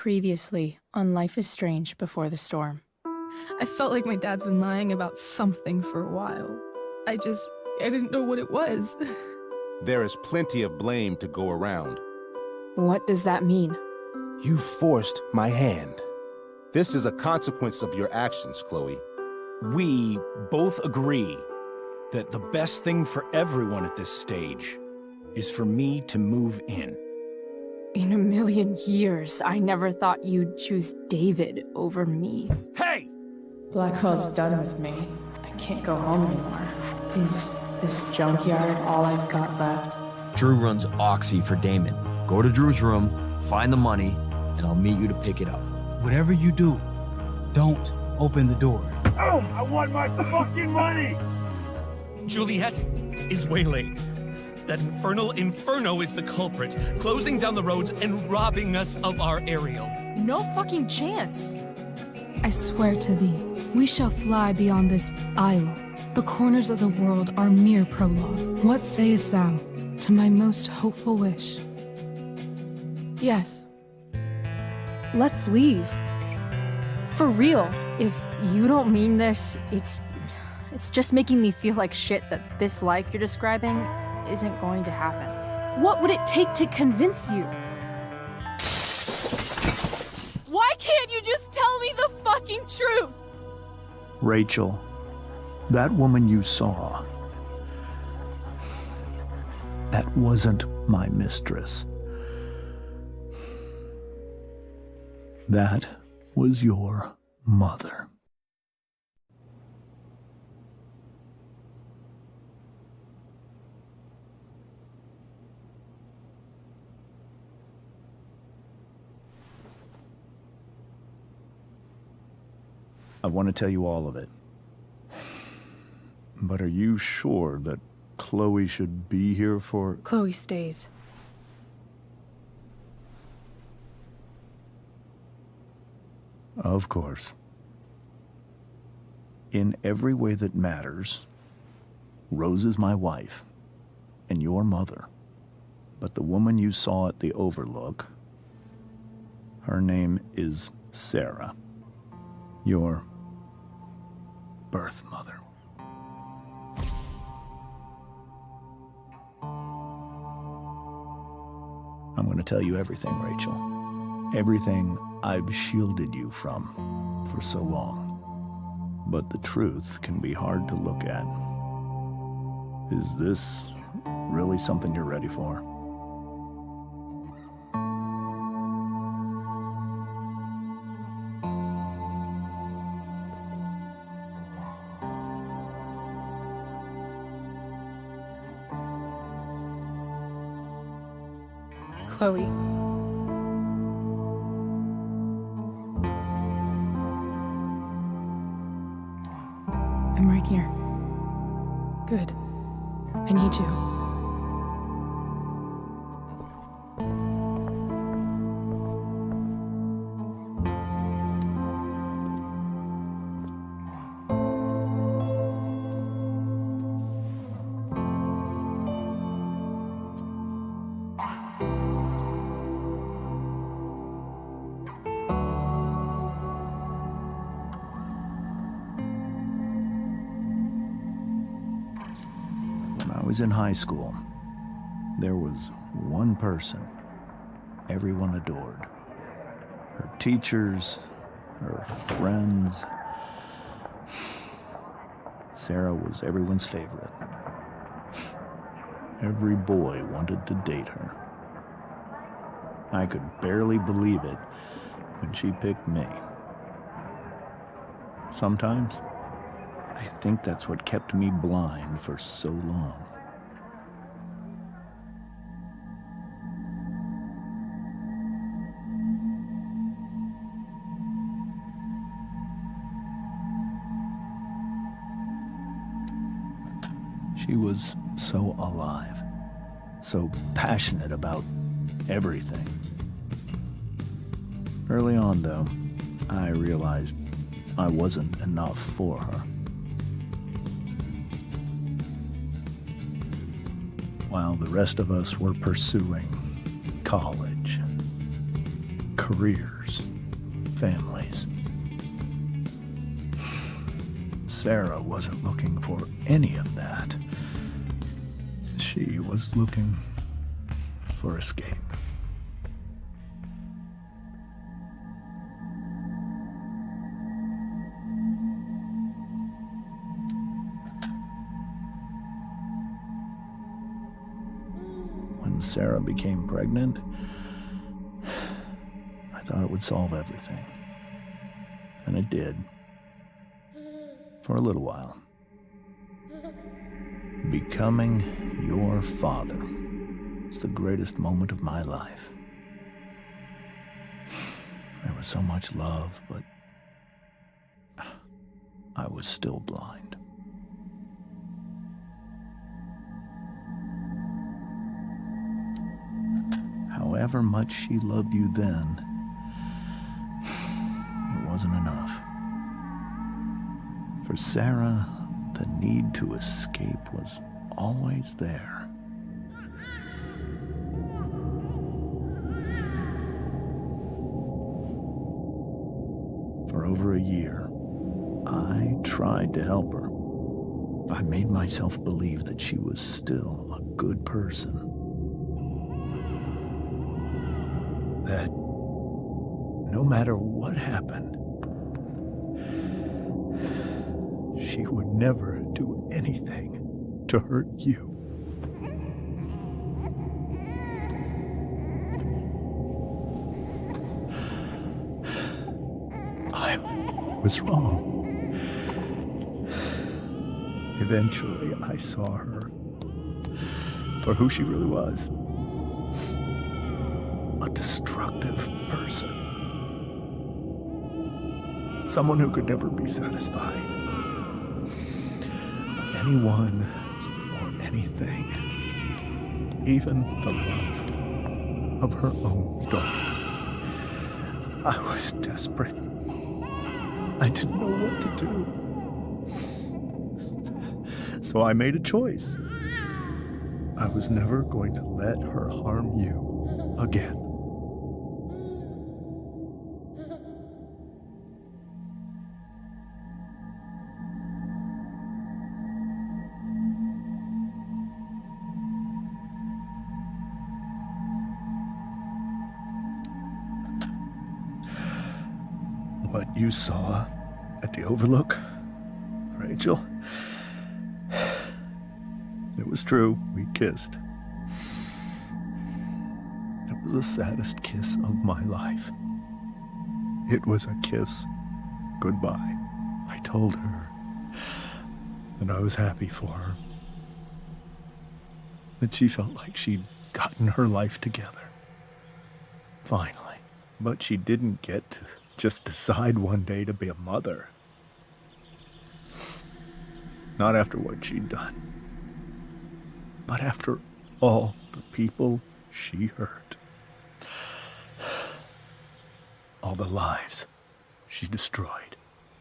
Previously on Life is Strange Before the Storm. I felt like my dad's been lying about something for a while. I didn't know what it was. There is plenty of blame to go around. What does that mean? You forced my hand. This is a consequence of your actions, Chloe. We both agree that the best thing for everyone at this stage is for me to move in. In a million years, I never thought you'd choose David over me. Hey! Blackwell's done with me. I can't go home anymore. Is this junkyard all I've got left? Drew runs Oxy for Damon. Go to Drew's room, find the money, and I'll meet you to pick it up. Whatever you do, don't open the door. Oh, I want my fucking money! Juliet is waylaid. That infernal Inferno is the culprit, closing down the roads and robbing us of our Ariel. No fucking chance. I swear to thee, we shall fly beyond this isle. The corners of the world are mere prologue. What sayest thou to my most hopeful wish? Yes. Let's leave. For real. If you don't mean this, it's just making me feel like shit that this life you're describing isn't going to happen. What would it take to convince you? Why can't you just tell me the fucking truth? Rachel, that woman you saw, that wasn't my mistress. That was your mother. I want to tell you all of it. But are you sure that Chloe should be here for... Chloe stays. Of course. In every way that matters, Rose is my wife and your mother. But the woman you saw at the Overlook, her name is Sarah. Your birth mother. I'm going to tell you everything, Rachel. Everything I've shielded you from for so long. But the truth can be hard to look at. Is this really something you're ready for? Chloe. I'm right here. Good. I need you. I was in high school. There was one person everyone adored. Her teachers, her friends. Sarah was everyone's favorite. Every boy wanted to date her. I could barely believe it when she picked me. Sometimes, I think that's what kept me blind for so long. She was so alive, so passionate about everything. Early on, though, I realized I wasn't enough for her. While the rest of us were pursuing college, careers, families. Sarah wasn't looking for any of that. She was looking for escape. When Sarah became pregnant, I thought it would solve everything. And it did. For a little while. Becoming your father is the greatest moment of my life. There was so much love, but I was still blind. However much she loved you then, it wasn't enough. For Sarah, the need to escape was always there. For over a year, I tried to help her. I made myself believe that she was still a good person. That no matter what happened, she would never do anything to hurt you. I was wrong. Eventually, I saw her for who she really was. A destructive person. Someone who could never be satisfied. Anyone or anything. Even the love of her own daughter. I was desperate. I didn't know what to do. So I made a choice. I was never going to let her harm you again. What you saw at the Overlook, Rachel, it was true. We kissed. It was the saddest kiss of my life. It was a kiss goodbye. I told her that I was happy for her. That she felt like she'd gotten her life together. Finally. But she didn't get to just decide one day to be a mother. Not after what she'd done. But after all the people she hurt. All the lives she destroyed.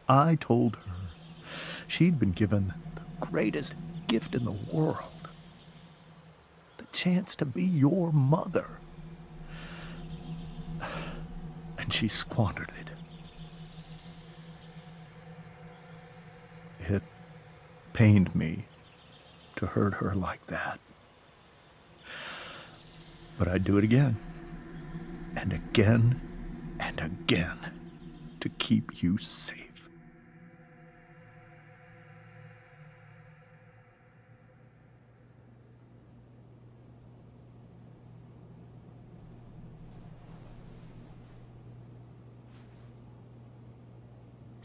I told her she'd been given the greatest gift in the world. The chance to be your mother. And she squandered it. It pained me to hurt her like that. But I'd do it again. And again and again to keep you safe.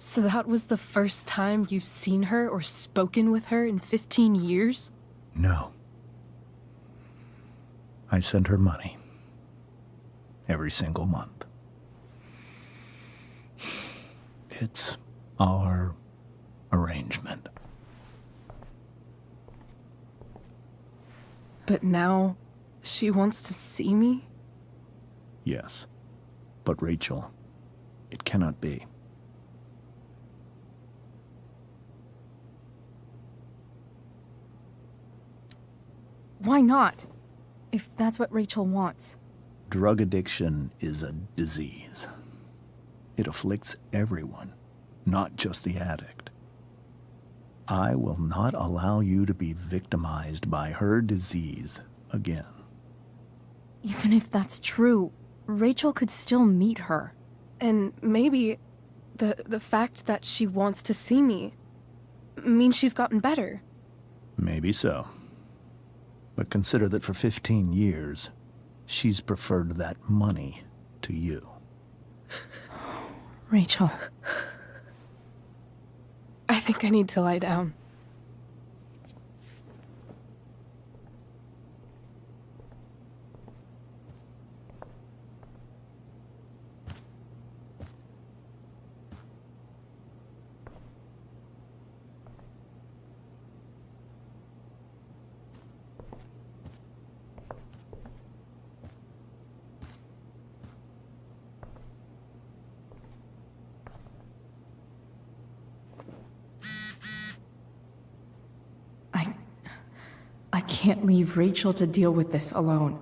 So that was the first time you've seen her or spoken with her in 15 years? No. I sent her money. Every single month. It's our arrangement. But now she wants to see me? Yes. But Rachel, it cannot be. Why not? If that's what Rachel wants. Drug addiction is a disease. It afflicts everyone, not just the addict. I will not allow you to be victimized by her disease again. Even if that's true, Rachel could still meet her. And maybe the fact that she wants to see me means she's gotten better. Maybe so. But consider that for 15 years, she's preferred that money to you. Rachel. I think I need to lie down. I can't leave Rachel to deal with this alone.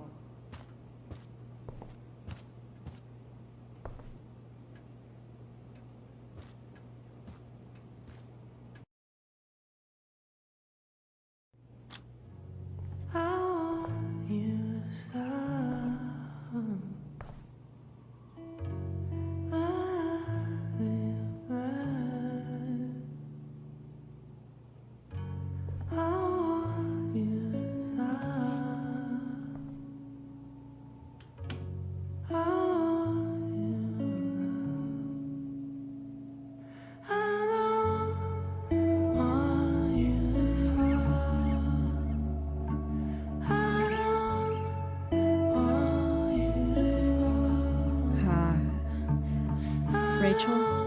Rachel?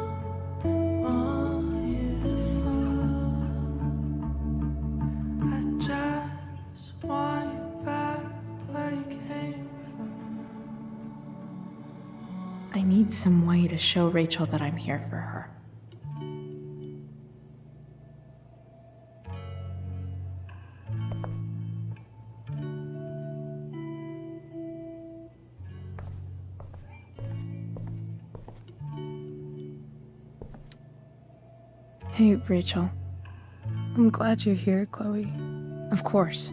I need some way to show Rachel that I'm here for her. Hey, Rachel. I'm glad you're here, Chloe. Of course.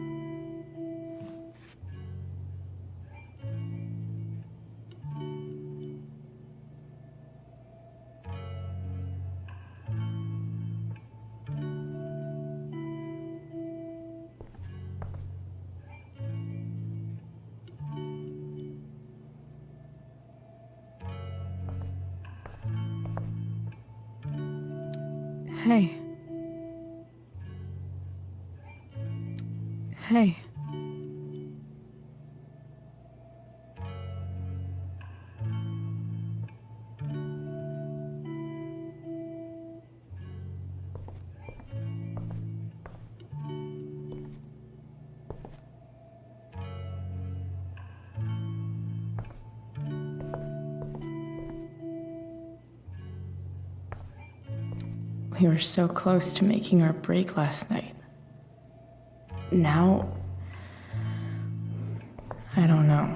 Hey. Hey. We were so close to making our break last night. Now, I don't know.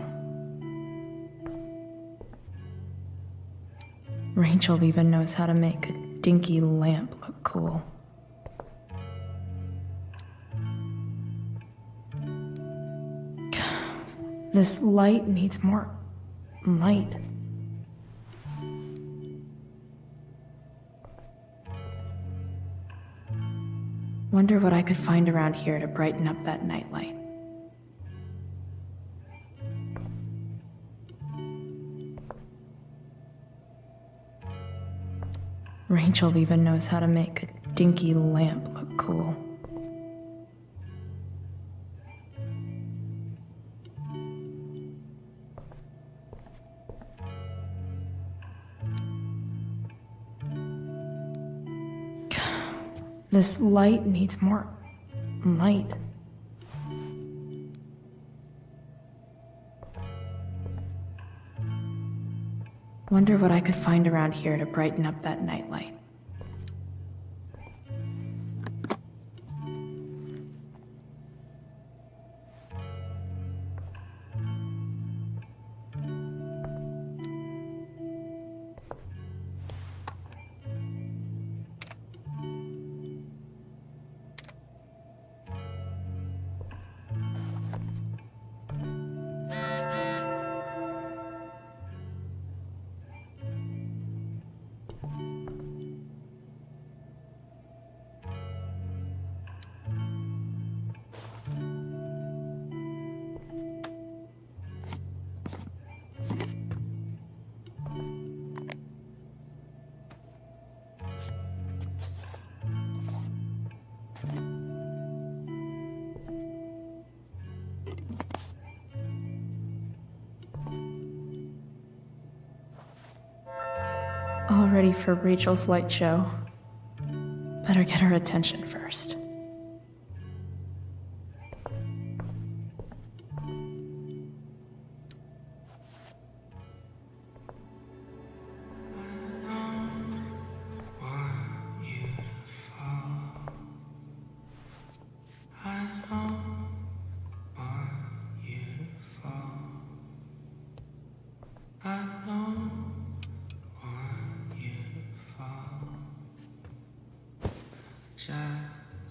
Rachel even knows how to make a dinky lamp look cool. This light needs more light. Wonder what I could find around here to brighten up that nightlight. Rachel even knows how to make a dinky lamp look cool. This light needs more light. Wonder what I could find around here to brighten up that nightlight. all ready for Rachel's light show. Better get her attention first.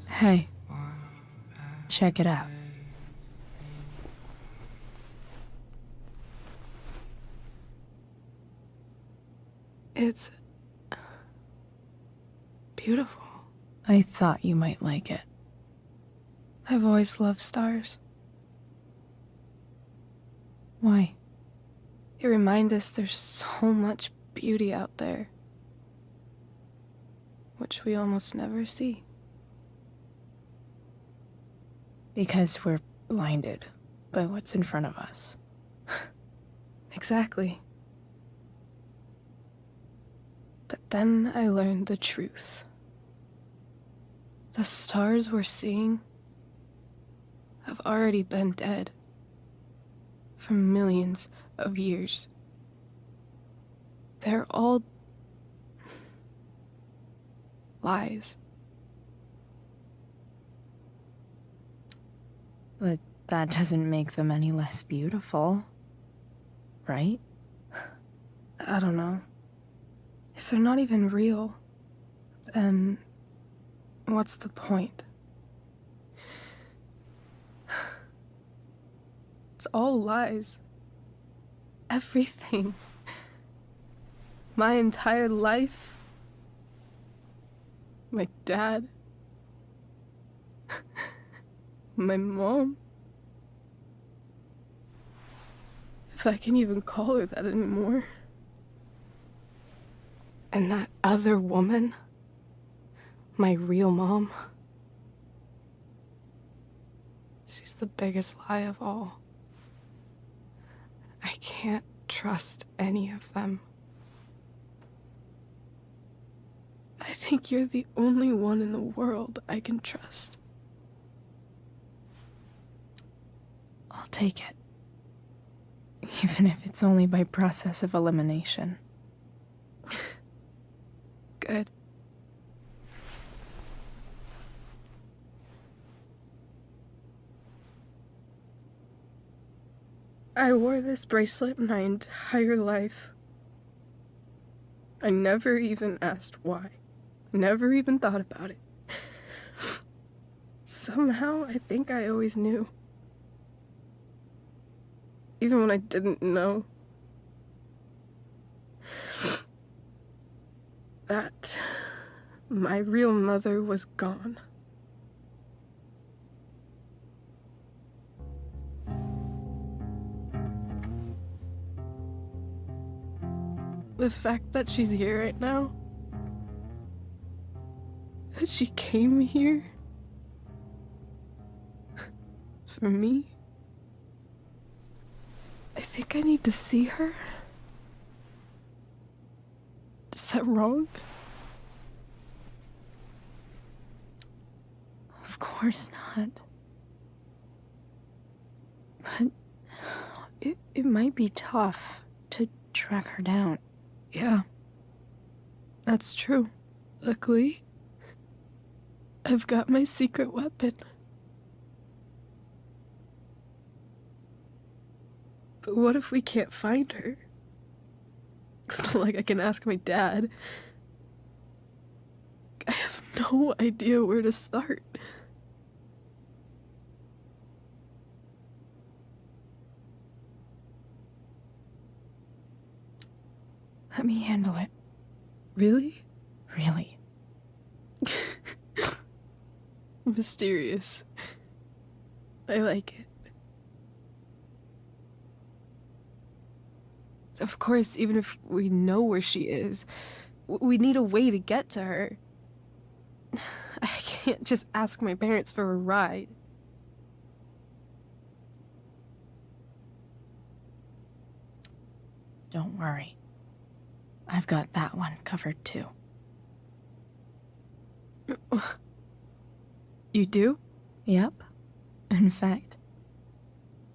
Hey, check it out. It's beautiful. I thought you might like it. I've always loved stars. Why? They remind us there's so much beauty out there, which we almost never see. Because we're blinded by what's in front of us. Exactly. But then I learned the truth. The stars we're seeing have already been dead for millions of years. They're all lies. But that doesn't make them any less beautiful, right? I don't know. If they're not even real, then what's the point? It's all lies. Everything. My entire life. My dad. My mom. If I can even call her that anymore. And that other woman. My real mom. She's the biggest lie of all. I can't trust any of them. I think you're the only one in the world I can trust. I'll take it. Even if it's only by process of elimination. Good. I wore this bracelet my entire life. I never even asked why. Never even thought about it. Somehow, I think I always knew. Even when I didn't know. That my real mother was gone. The fact that she's here right now, that she came here for me, I think I need to see her. Is that wrong? Of course not. But it might be tough to track her down. Yeah, that's true. Luckily, I've got my secret weapon. But what if we can't find her? It's not like I can ask my dad. I have no idea where to start. Let me handle it. Really? Really. Mysterious. I like it. Of course, even if we know where she is, we need a way to get to her. I can't just ask my parents for a ride. Don't worry. I've got that one covered too. You do? Yep. In fact,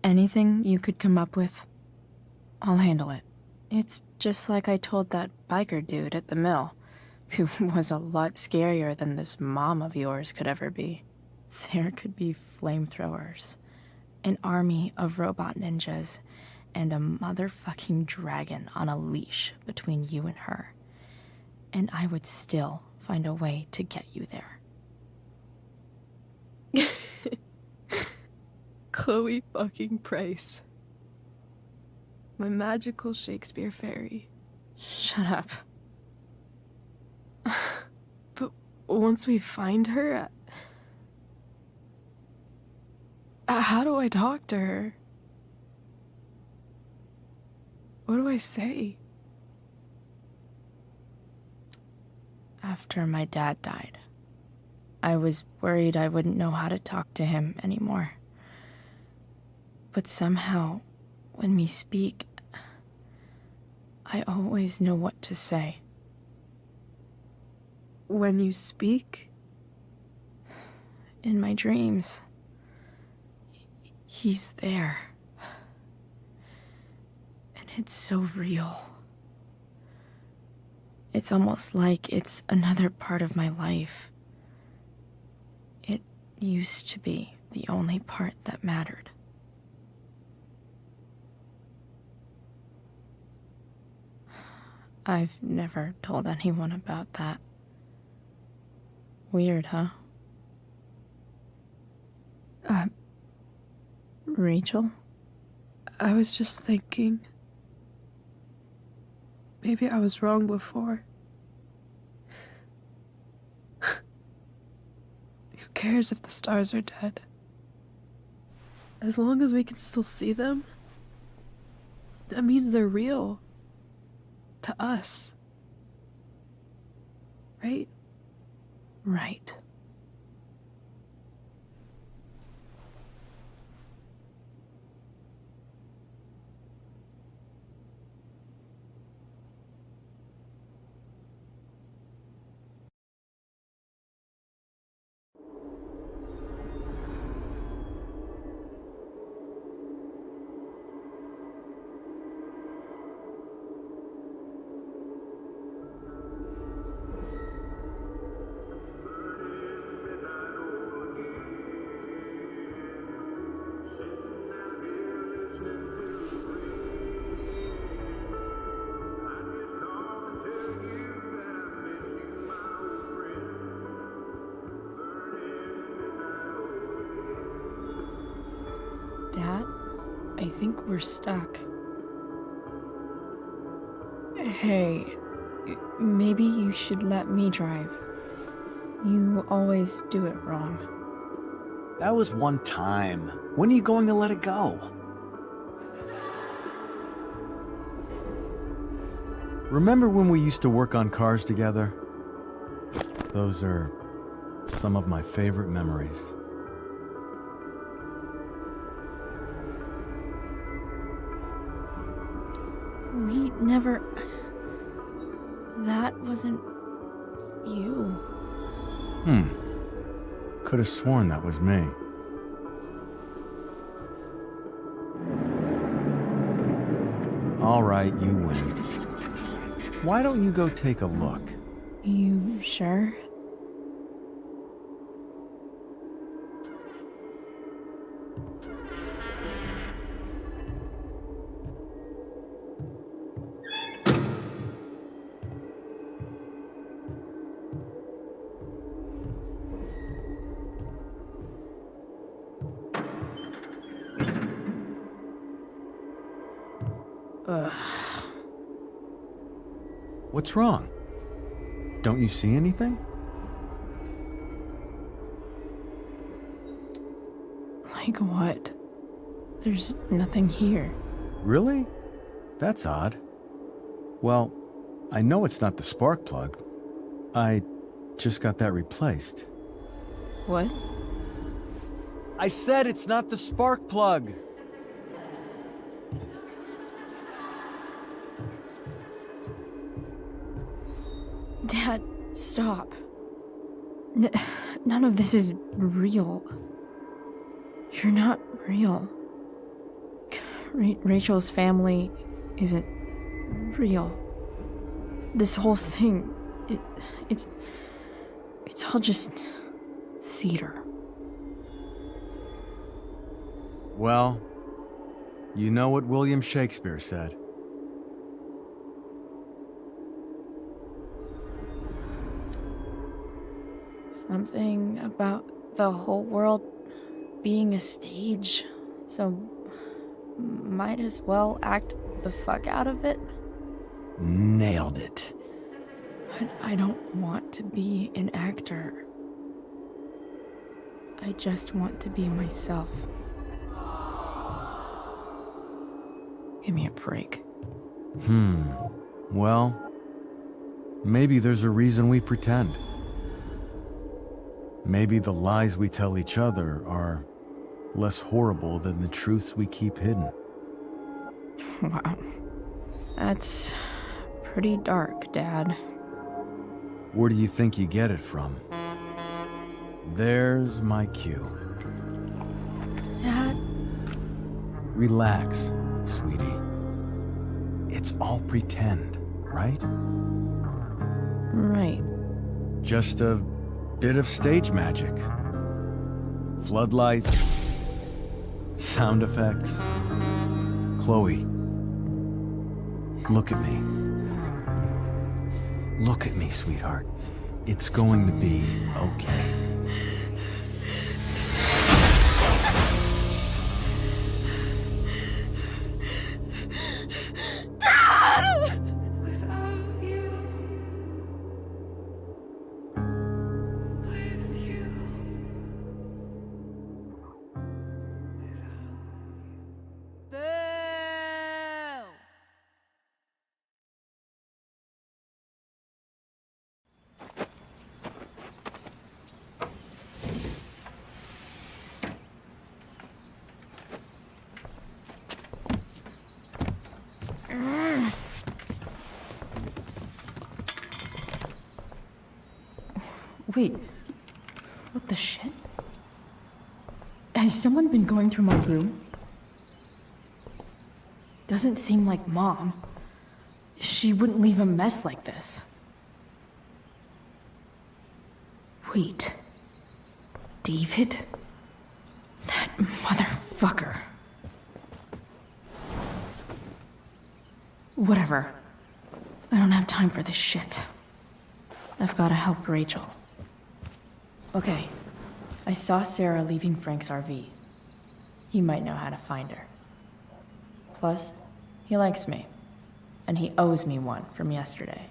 anything you could come up with, I'll handle it. It's just like I told that biker dude at the mill, who was a lot scarier than this mom of yours could ever be. There could be flamethrowers, an army of robot ninjas, and a motherfucking dragon on a leash between you and her. And I would still find a way to get you there. Chloe fucking Price. My magical Shakespeare fairy. Shut up. But once we find her, how do I talk to her? What do I say? After my dad died, I was worried I wouldn't know how to talk to him anymore. But somehow, when we speak, I always know what to say. When you speak? In my dreams, he's there. And it's so real. It's almost like it's another part of my life. It used to be the only part that mattered. I've never told anyone about that. Weird, huh? Rachel? I was just thinking. Maybe I was wrong before. Who cares if the stars are dead? As long as we can still see them, that means they're real. To us. Right? Right. Dad, I think we're stuck. Hey, maybe you should let me drive. You always do it wrong. That was one time. When are you going to let it go? Remember when we used to work on cars together? Those are some of my favorite memories. We never... That wasn't... you. Could have sworn that was me. All right, you win. Why don't you go take a look? You sure? What's wrong? Don't you see anything? Like what? There's nothing here. Really? That's odd. Well, I know it's not the spark plug. I just got that replaced. What? I said it's not the spark plug! Dad, stop. None of this is real. You're not real. Rachel's family isn't real. This whole thing, it's all just theater. Well, you know what William Shakespeare said. Something about the whole world being a stage, so might as well act the fuck out of it. Nailed it. But I don't want to be an actor. I just want to be myself. Give me a break. Well, maybe there's a reason we pretend. Maybe the lies we tell each other are less horrible than the truths we keep hidden. Wow. That's pretty dark, Dad. Where do you think you get it from? There's my cue. Dad? Relax, sweetie. It's all pretend, right? Right. Just a bit of stage magic. Floodlights, sound effects. Chloe, look at me. Look at me, sweetheart. It's going to be okay. Wait, what the shit? Has someone been going through my room? Doesn't seem like Mom. She wouldn't leave a mess like this. Wait. David? That motherfucker. Whatever. I don't have time for this shit. I've gotta help Rachel. Okay. I saw Sarah leaving Frank's RV. He might know how to find her. Plus, he likes me. And he owes me one from yesterday.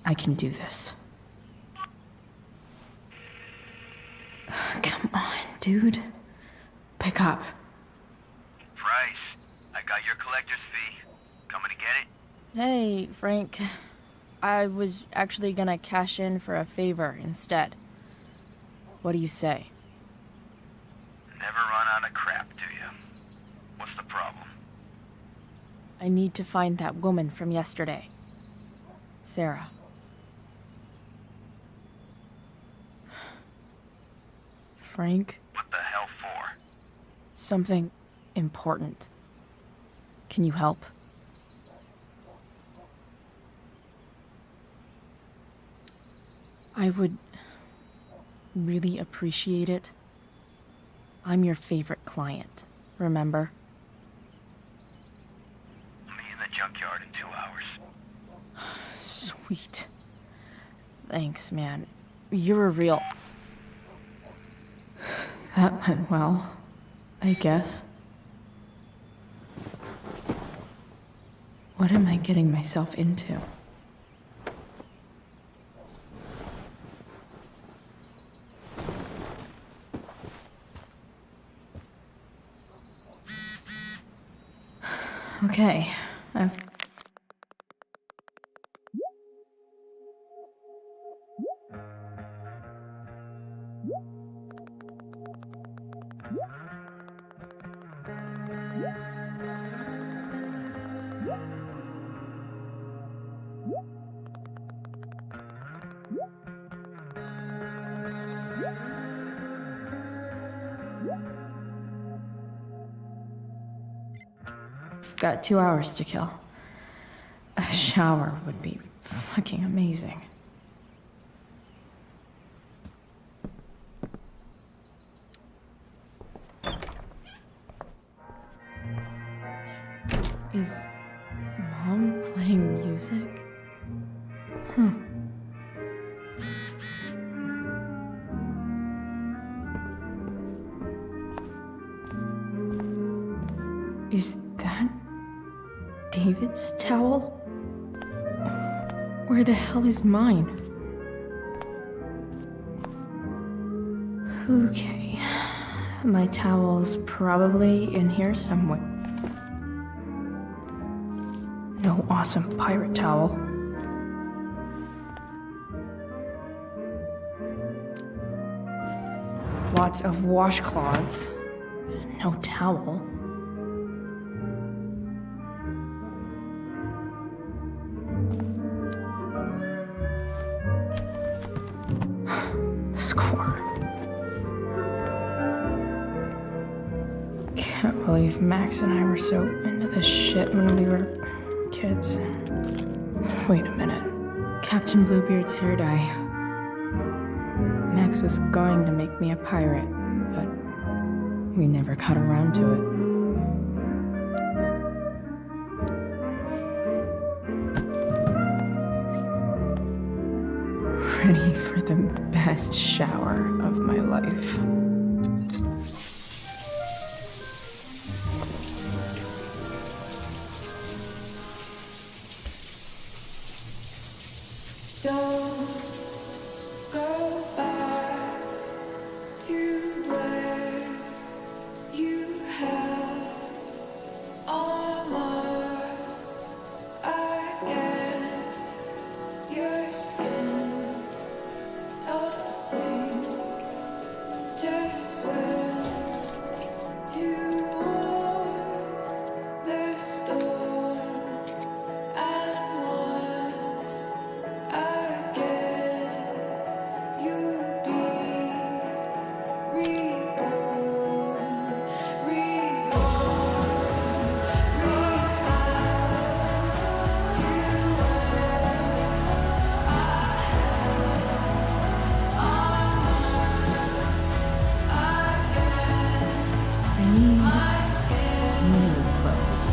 I can do this. Come on, dude. Pick up. Price, I got your collector's fee. Coming to get it? Hey, Frank. I was actually gonna cash in for a favor instead. What do you say? Never run out of crap, do you? What's the problem? I need to find that woman from yesterday. Sarah. Frank? What the hell for? Something important. Can you help? I would really appreciate it. I'm your favorite client, remember? Meet in the junkyard in 2 hours. Sweet. Thanks, man. You're a real... That went well, I guess. What am I getting myself into? Okay, I've... got 2 hours to kill. A shower would be fucking amazing. Is Mom playing music? Huh. Is that David's towel? Where the hell is mine? Okay. My towel's probably in here somewhere. No awesome pirate towel. Lots of washcloths. No towel. Score. Can't believe Max and I were so into this shit when we were kids. Wait a minute. Captain Bluebeard's hair dye. Max was going to make me a pirate, but we never got around to it. Ready for the best shower of my life. Don't go back to where you had armor against your skin. Don't sink, just swim towards the storm. And once again, you'll be reborn, New clothes.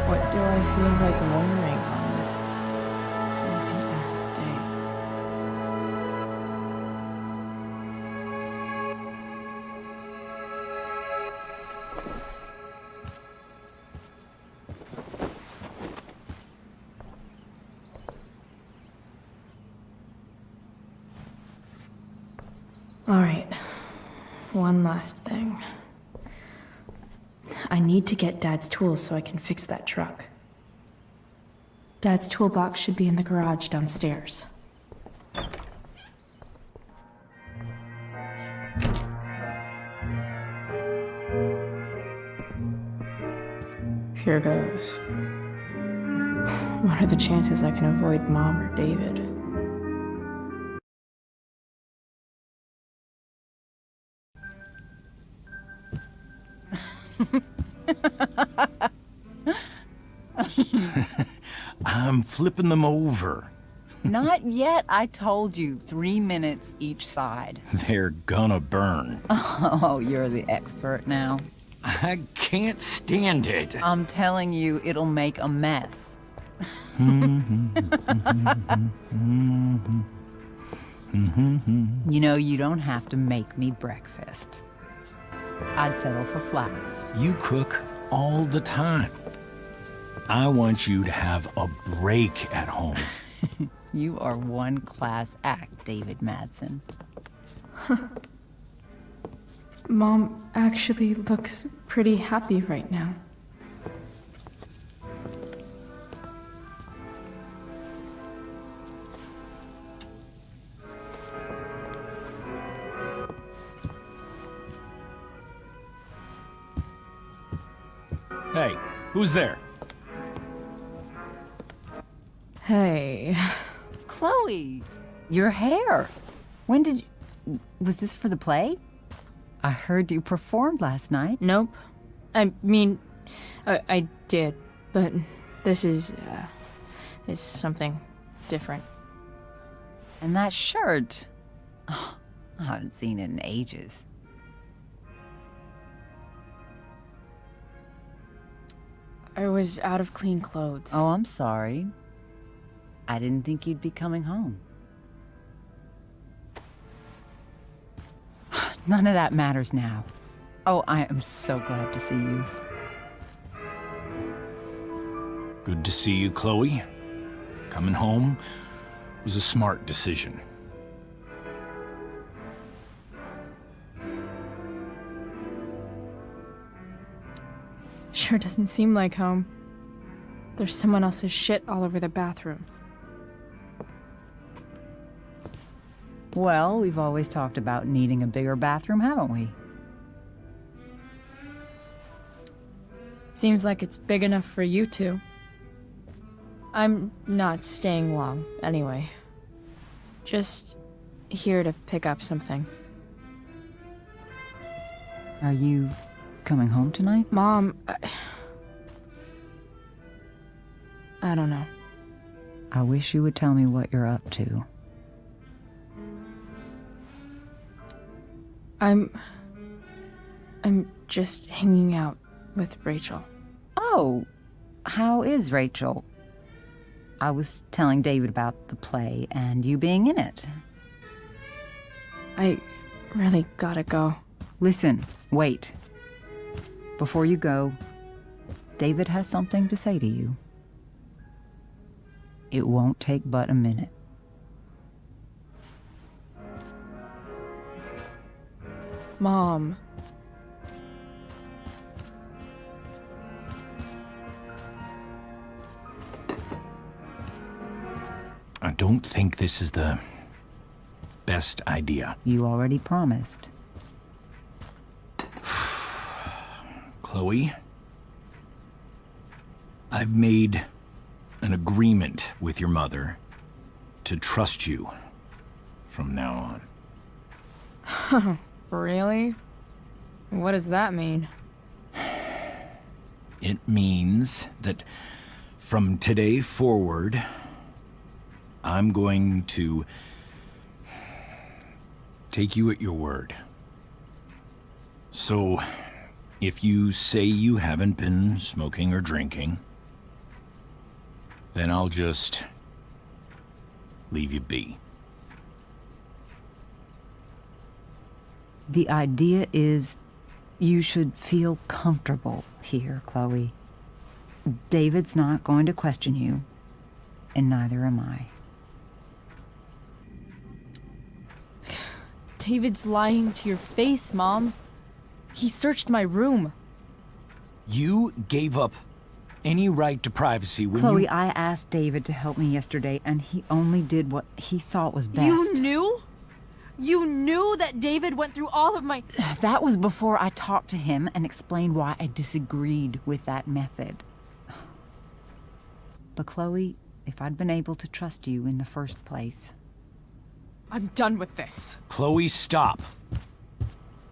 What do I feel like wearing on this busy ass day? All right, one last thing. I need to get Dad's tools so I can fix that truck. Dad's toolbox should be in the garage downstairs. Here goes. What are the chances I can avoid Mom or David? I'm flipping them over. Not yet. I told you, 3 minutes each side. They're gonna burn. Oh, you're the expert now. I can't stand it. I'm telling you, it'll make a mess. You know, you don't have to make me breakfast. I'd settle for flowers. You cook all the time. I want you to have a break at home. You are one class act, David Madsen. Mom actually looks pretty happy right now. Hey, who's there? Hey. Chloe, your hair. When did you... Was this for the play? I heard you performed last night. Nope. I mean, I did, but this is something different. And that shirt. Oh, I haven't seen it in ages. I was out of clean clothes. Oh, I'm sorry. I didn't think you'd be coming home. None of that matters now. Oh, I am so glad to see you. Good to see you, Chloe. Coming home was a smart decision. Sure doesn't seem like home. There's someone else's shit all over the bathroom. Well, we've always talked about needing a bigger bathroom, haven't we? Seems like it's big enough for you two. I'm not staying long, anyway. Just here to pick up something. Are you coming home tonight? Mom, I don't know. I wish you would tell me what you're up to. I'm just hanging out with Rachel. Oh, how is Rachel? I was telling David about the play and you being in it. I really gotta go. Listen, wait. Before you go, David has something to say to you. It won't take but a minute. Mom. I don't think this is the best idea. You already promised. Chloe, I've made an agreement with your mother to trust you from now on. Really? What does that mean? It means that from today forward, I'm going to take you at your word. So, if you say you haven't been smoking or drinking, then I'll just leave you be. The idea is you should feel comfortable here, Chloe. David's not going to question you, and neither am I. David's lying to your face, Mom. He searched my room. You gave up any right to privacy when Chloe, I asked David to help me yesterday, and he only did what he thought was best. You knew? You knew that David went through all of my... That was before I talked to him and explained why I disagreed with that method. But Chloe, if I'd been able to trust you in the first place... I'm done with this. Chloe, stop.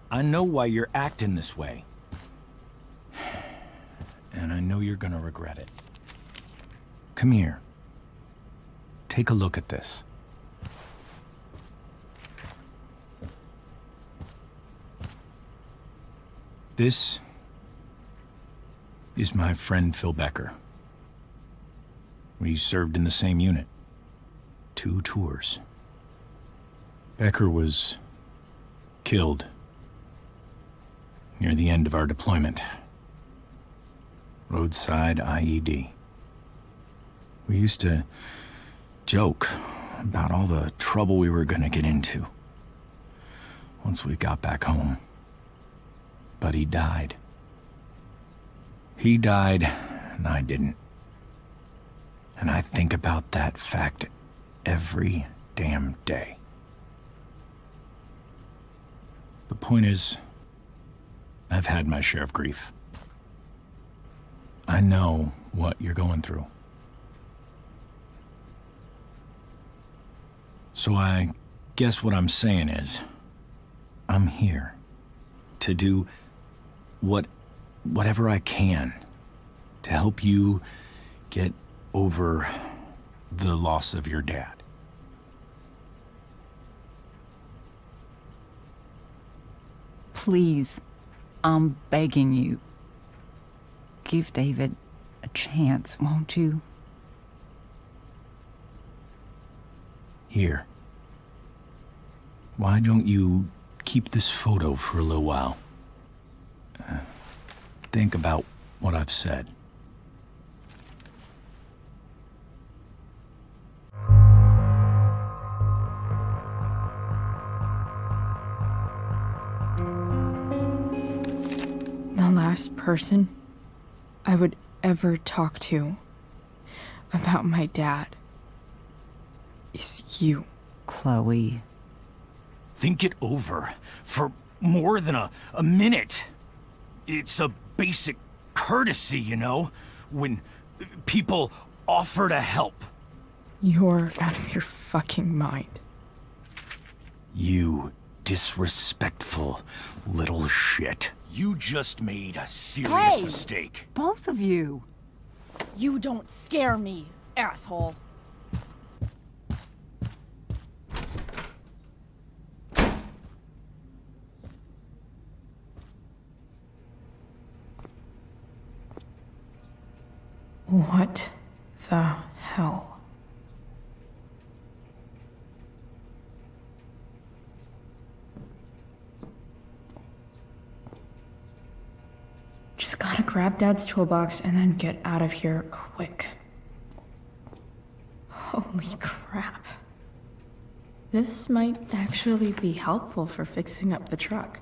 I know why you're acting this way. And I know you're gonna regret it. Come here. Take a look at this. This is my friend Phil Becker. We served in the same unit. 2 tours. Becker was killed near the end of our deployment. Roadside IED. We used to joke about all the trouble we were gonna get into once we got back home. But he died. He died, and I didn't. And I think about that fact every damn day. The point is, I've had my share of grief. I know what you're going through. So I guess what I'm saying is, I'm here to do whatever I can to help you get over the loss of your dad. Please, I'm begging you. Give David a chance, won't you? Here. Why don't you keep this photo for a little while? Think about what I've said. The last person I would ever talk to about my dad is you. Chloe. Think it over for more than a minute. It's a basic courtesy, you know, when people offer to help. You're out of your fucking mind. You disrespectful little shit. You just made a serious mistake. Both of you. You don't scare me, asshole. What the hell? Just gotta grab Dad's toolbox and then get out of here quick. Holy crap. This might actually be helpful for fixing up the truck.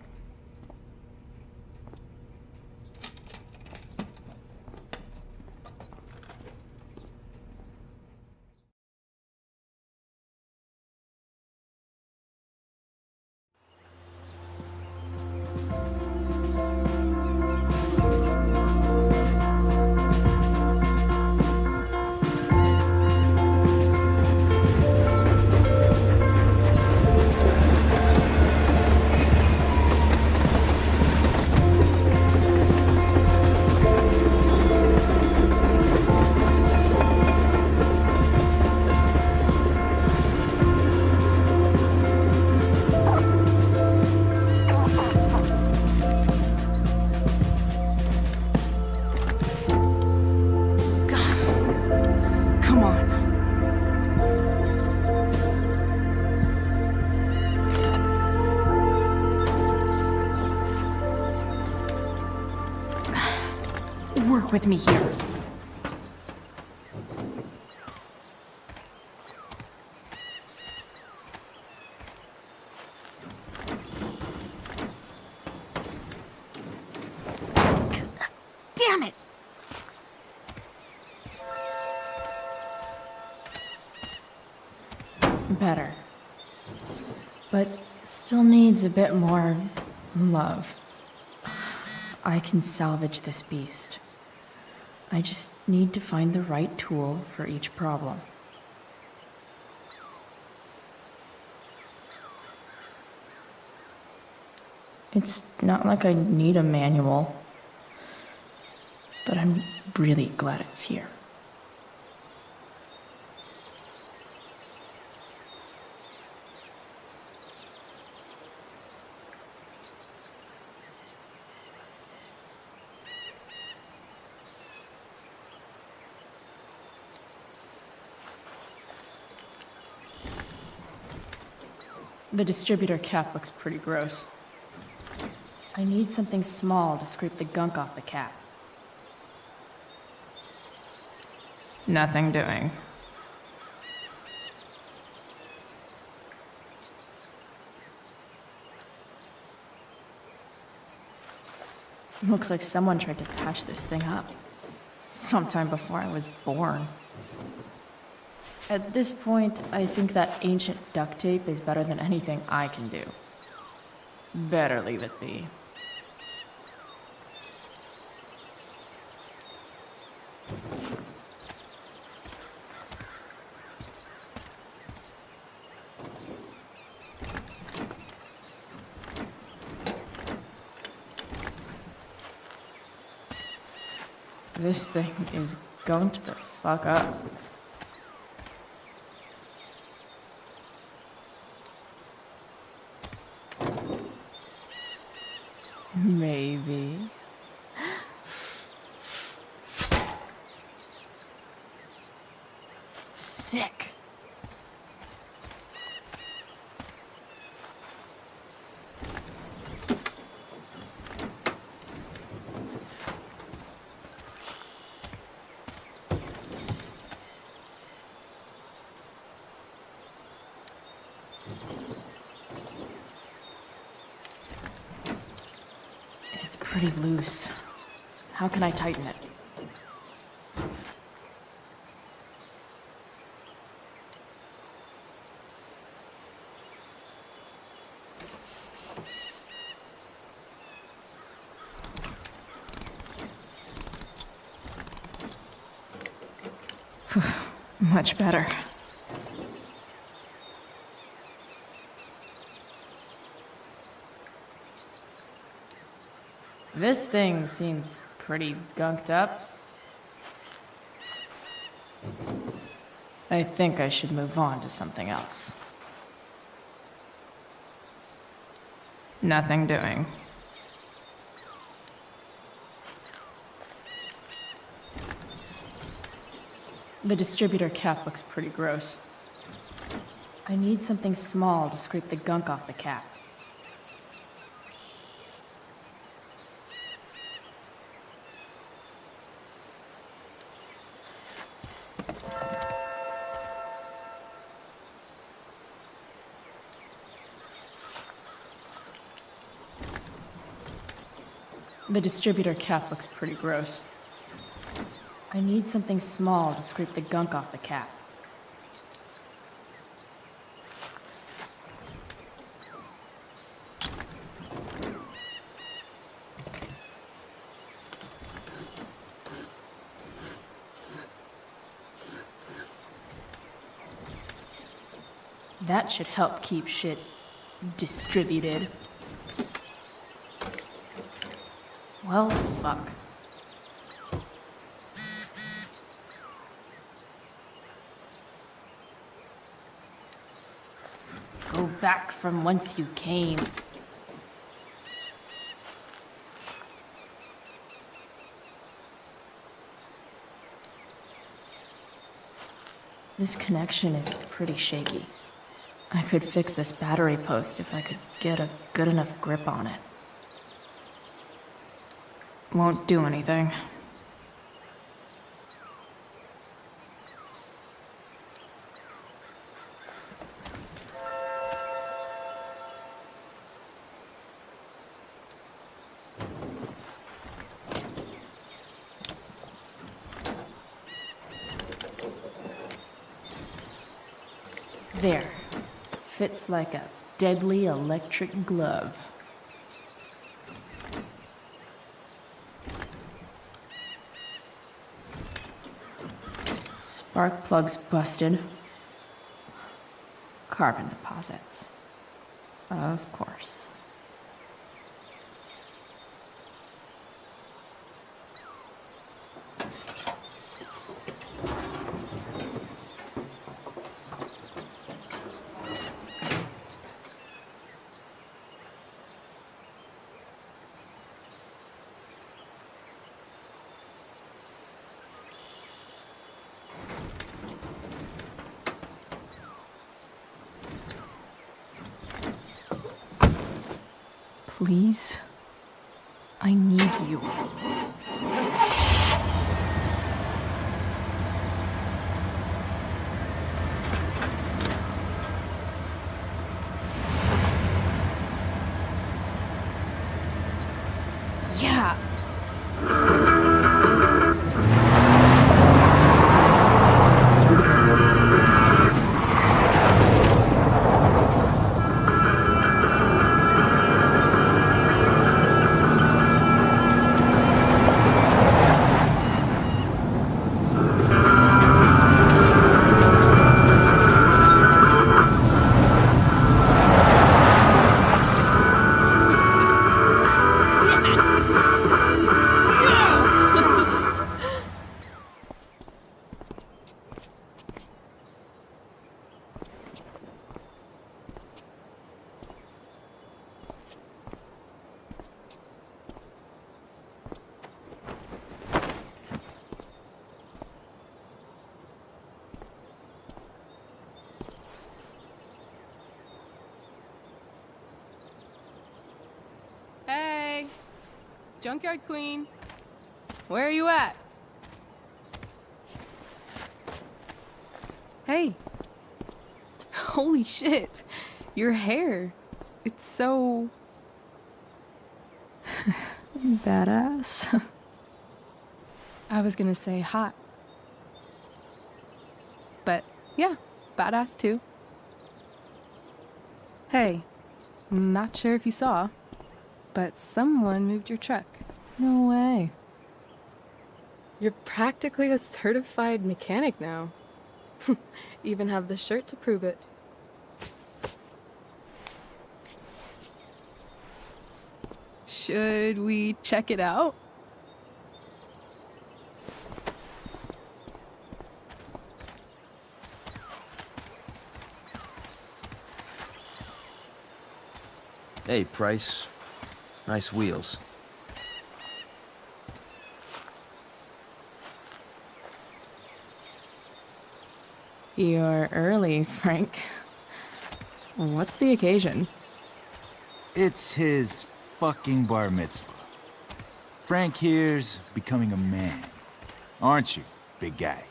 Come on. Work with me here. Damn it! Better. But still needs a bit more love. I can salvage this beast. I just need to find the right tool for each problem. It's not like I need a manual, but I'm really glad it's here. The distributor cap looks pretty gross. I need something small to scrape the gunk off the cap. Nothing doing. Looks like someone tried to patch this thing up. Sometime before I was born. At this point, I think that ancient duct tape is better than anything I can do. Better leave it be. This thing is gunked the fuck up. Maybe. Sick. It's pretty loose. How can I tighten it? Much better. This thing seems pretty gunked up. I think I should move on to something else. Nothing doing. The distributor cap looks pretty gross. I need something small to scrape the gunk off the cap. The distributor cap looks pretty gross. I need something small to scrape the gunk off the cap. That should help keep shit distributed. Well, fuck. Go back from whence you came. This connection is pretty shaky. I could fix this battery post if I could get a good enough grip on it. Won't do anything. There. Fits like a deadly electric glove. Spark plugs busted. Carbon deposits. Of course. Please, I need you. Yeah, Junkyard Queen. Where are you at? Hey. Holy shit. Your hair. It's so... Badass. I was gonna say hot. But yeah, badass too. Hey, not sure if you saw, but someone moved your truck. No way. You're practically a certified mechanic now. Even have the shirt to prove it. Should we check it out? Hey, Price. Nice wheels. You're early, Frank. What's the occasion? It's his fucking bar mitzvah. Frank here's becoming a man. Aren't you, big guy?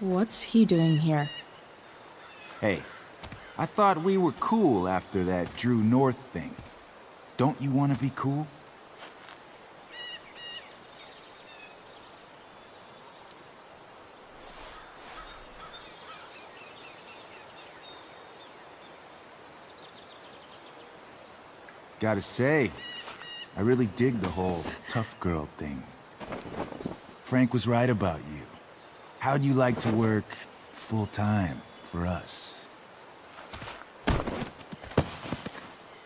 What's he doing here? Hey, I thought we were cool after that Drew North thing. Don't you want to be cool? Gotta say, I really dig the whole tough girl thing. Frank was right about you. How'd you like to work full-time for us?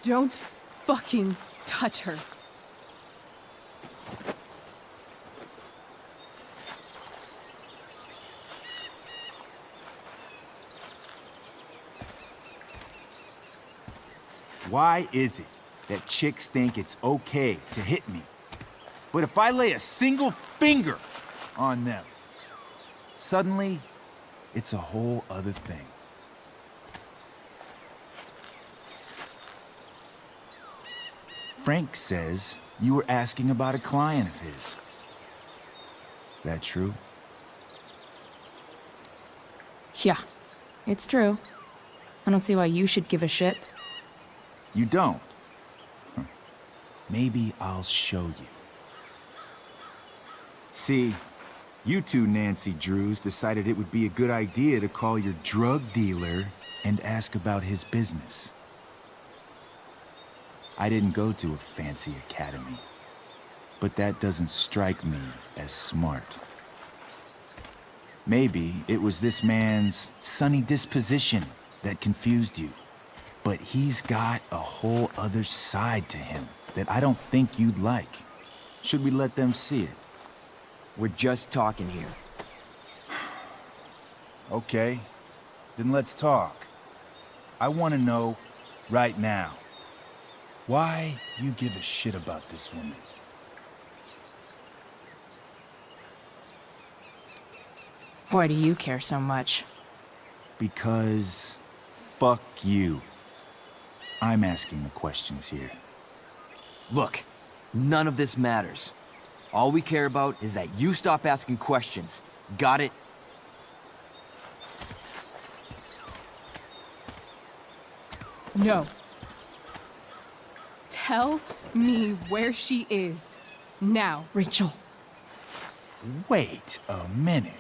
Don't fucking touch her. Why is it that chicks think it's okay to hit me, but if I lay a single finger on them, suddenly it's a whole other thing? Frank says you were asking about a client of his. That true? Yeah, it's true. I don't see why you should give a shit. You don't? Huh. Maybe I'll show you. See, you two Nancy Drews decided it would be a good idea to call your drug dealer and ask about his business. I didn't go to a fancy academy, but that doesn't strike me as smart. Maybe it was this man's sunny disposition that confused you, but he's got a whole other side to him that I don't think you'd like. Should we let them see it? We're just talking here. Okay, then let's talk. I want to know right now why you give a shit about this woman. Why do you care so much? Because fuck you. I'm asking the questions here. Look, none of this matters. All we care about is that you stop asking questions. Got it? No. Tell me where she is. Now. Rachel. Wait a minute.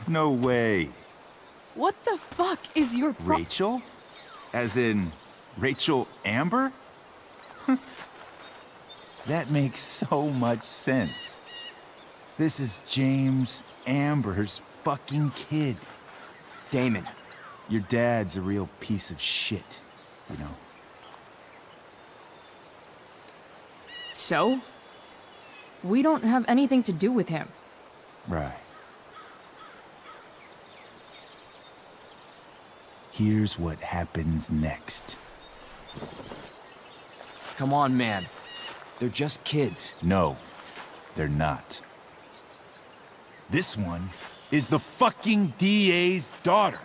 No way. What the fuck is your Rachel? As in, Rachel Amber? That makes so much sense. This is James Amber's fucking kid. Damon. Your dad's a real piece of shit, you know. So? We don't have anything to do with him. Right. Here's what happens next. Come on, man. They're just kids. No, they're not. This one is the fucking DA's daughter.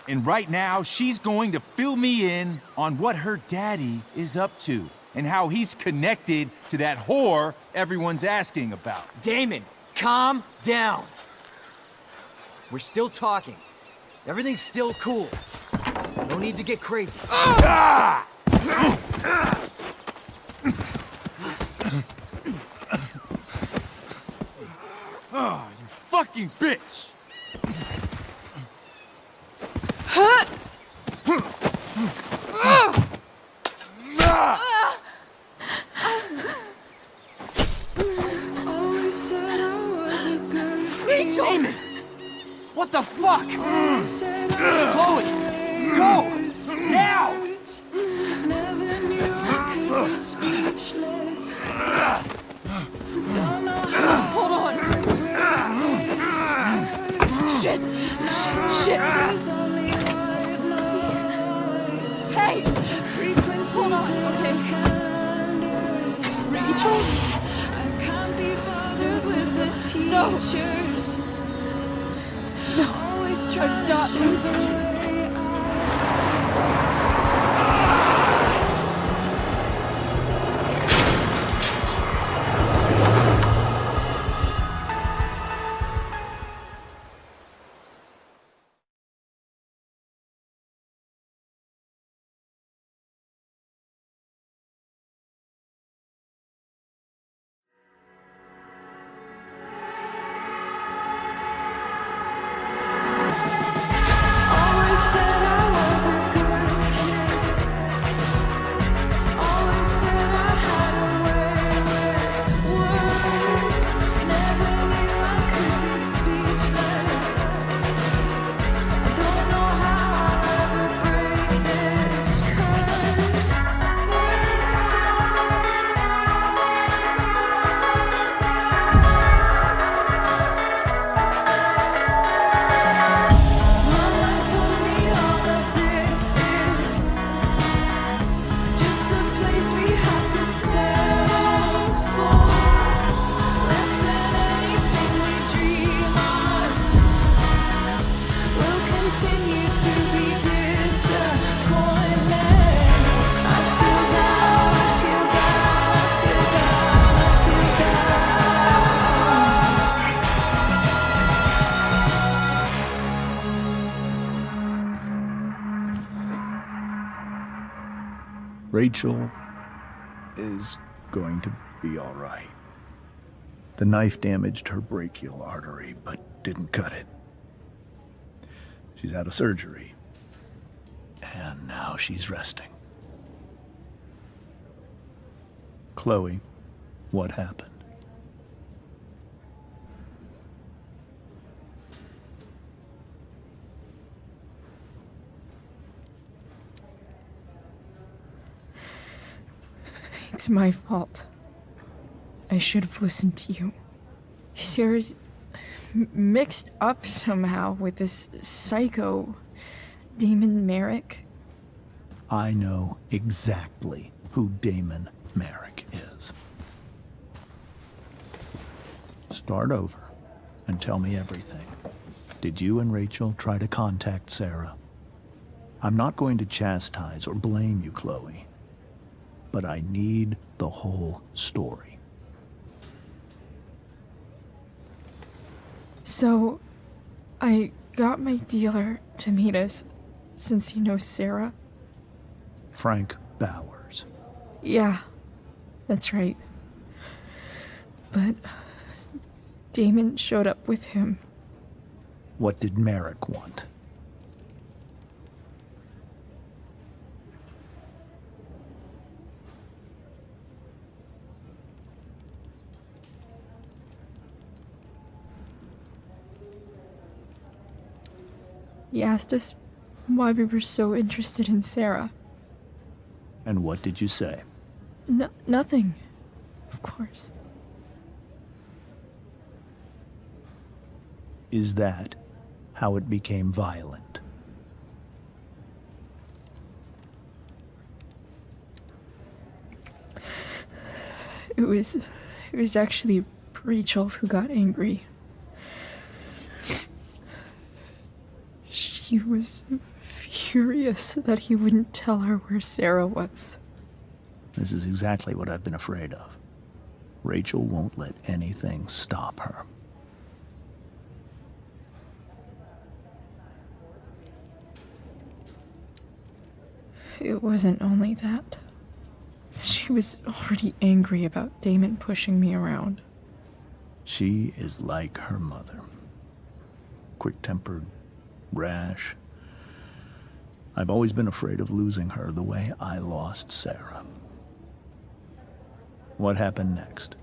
And right now, she's going to fill me in on what her daddy is up to and how he's connected to that whore everyone's asking about. Damon, calm down. We're still talking. Everything's still cool. No need to get crazy. Ah! Oh, you fucking bitch! Rachel! Damon! What the fuck? Chloe! Go! Now! Hold on. Shit! Shit! Hey! Hold on, okay? Rachel? No! No! I'm not losing you. Rachel is going to be all right. The knife damaged her brachial artery, but didn't cut it. She's out of surgery, and now she's resting. Chloe, what happened? It's my fault. I should have listened to you. Sarah's mixed up somehow with this psycho Damon Merrick. I know exactly who Damon Merrick is. Start over and tell me everything. Did you and Rachel try to contact Sarah? I'm not going to chastise or blame you, Chloe, but I need the whole story. So, I got my dealer to meet us, since he knows Sarah. Frank Bowers. Yeah, that's right. But Damon showed up with him. What did Merrick want? He asked us why we were so interested in Sarah. And what did you say? Nothing, of course. Is that how it became violent? It was actually Rachel who got angry. He was furious that he wouldn't tell her where Sarah was. This is exactly what I've been afraid of. Rachel won't let anything stop her. It wasn't only that. She was already angry about Damon pushing me around. She is like her mother. Quick-tempered, rash. I've always been afraid of losing her the way I lost Sarah. What happened next?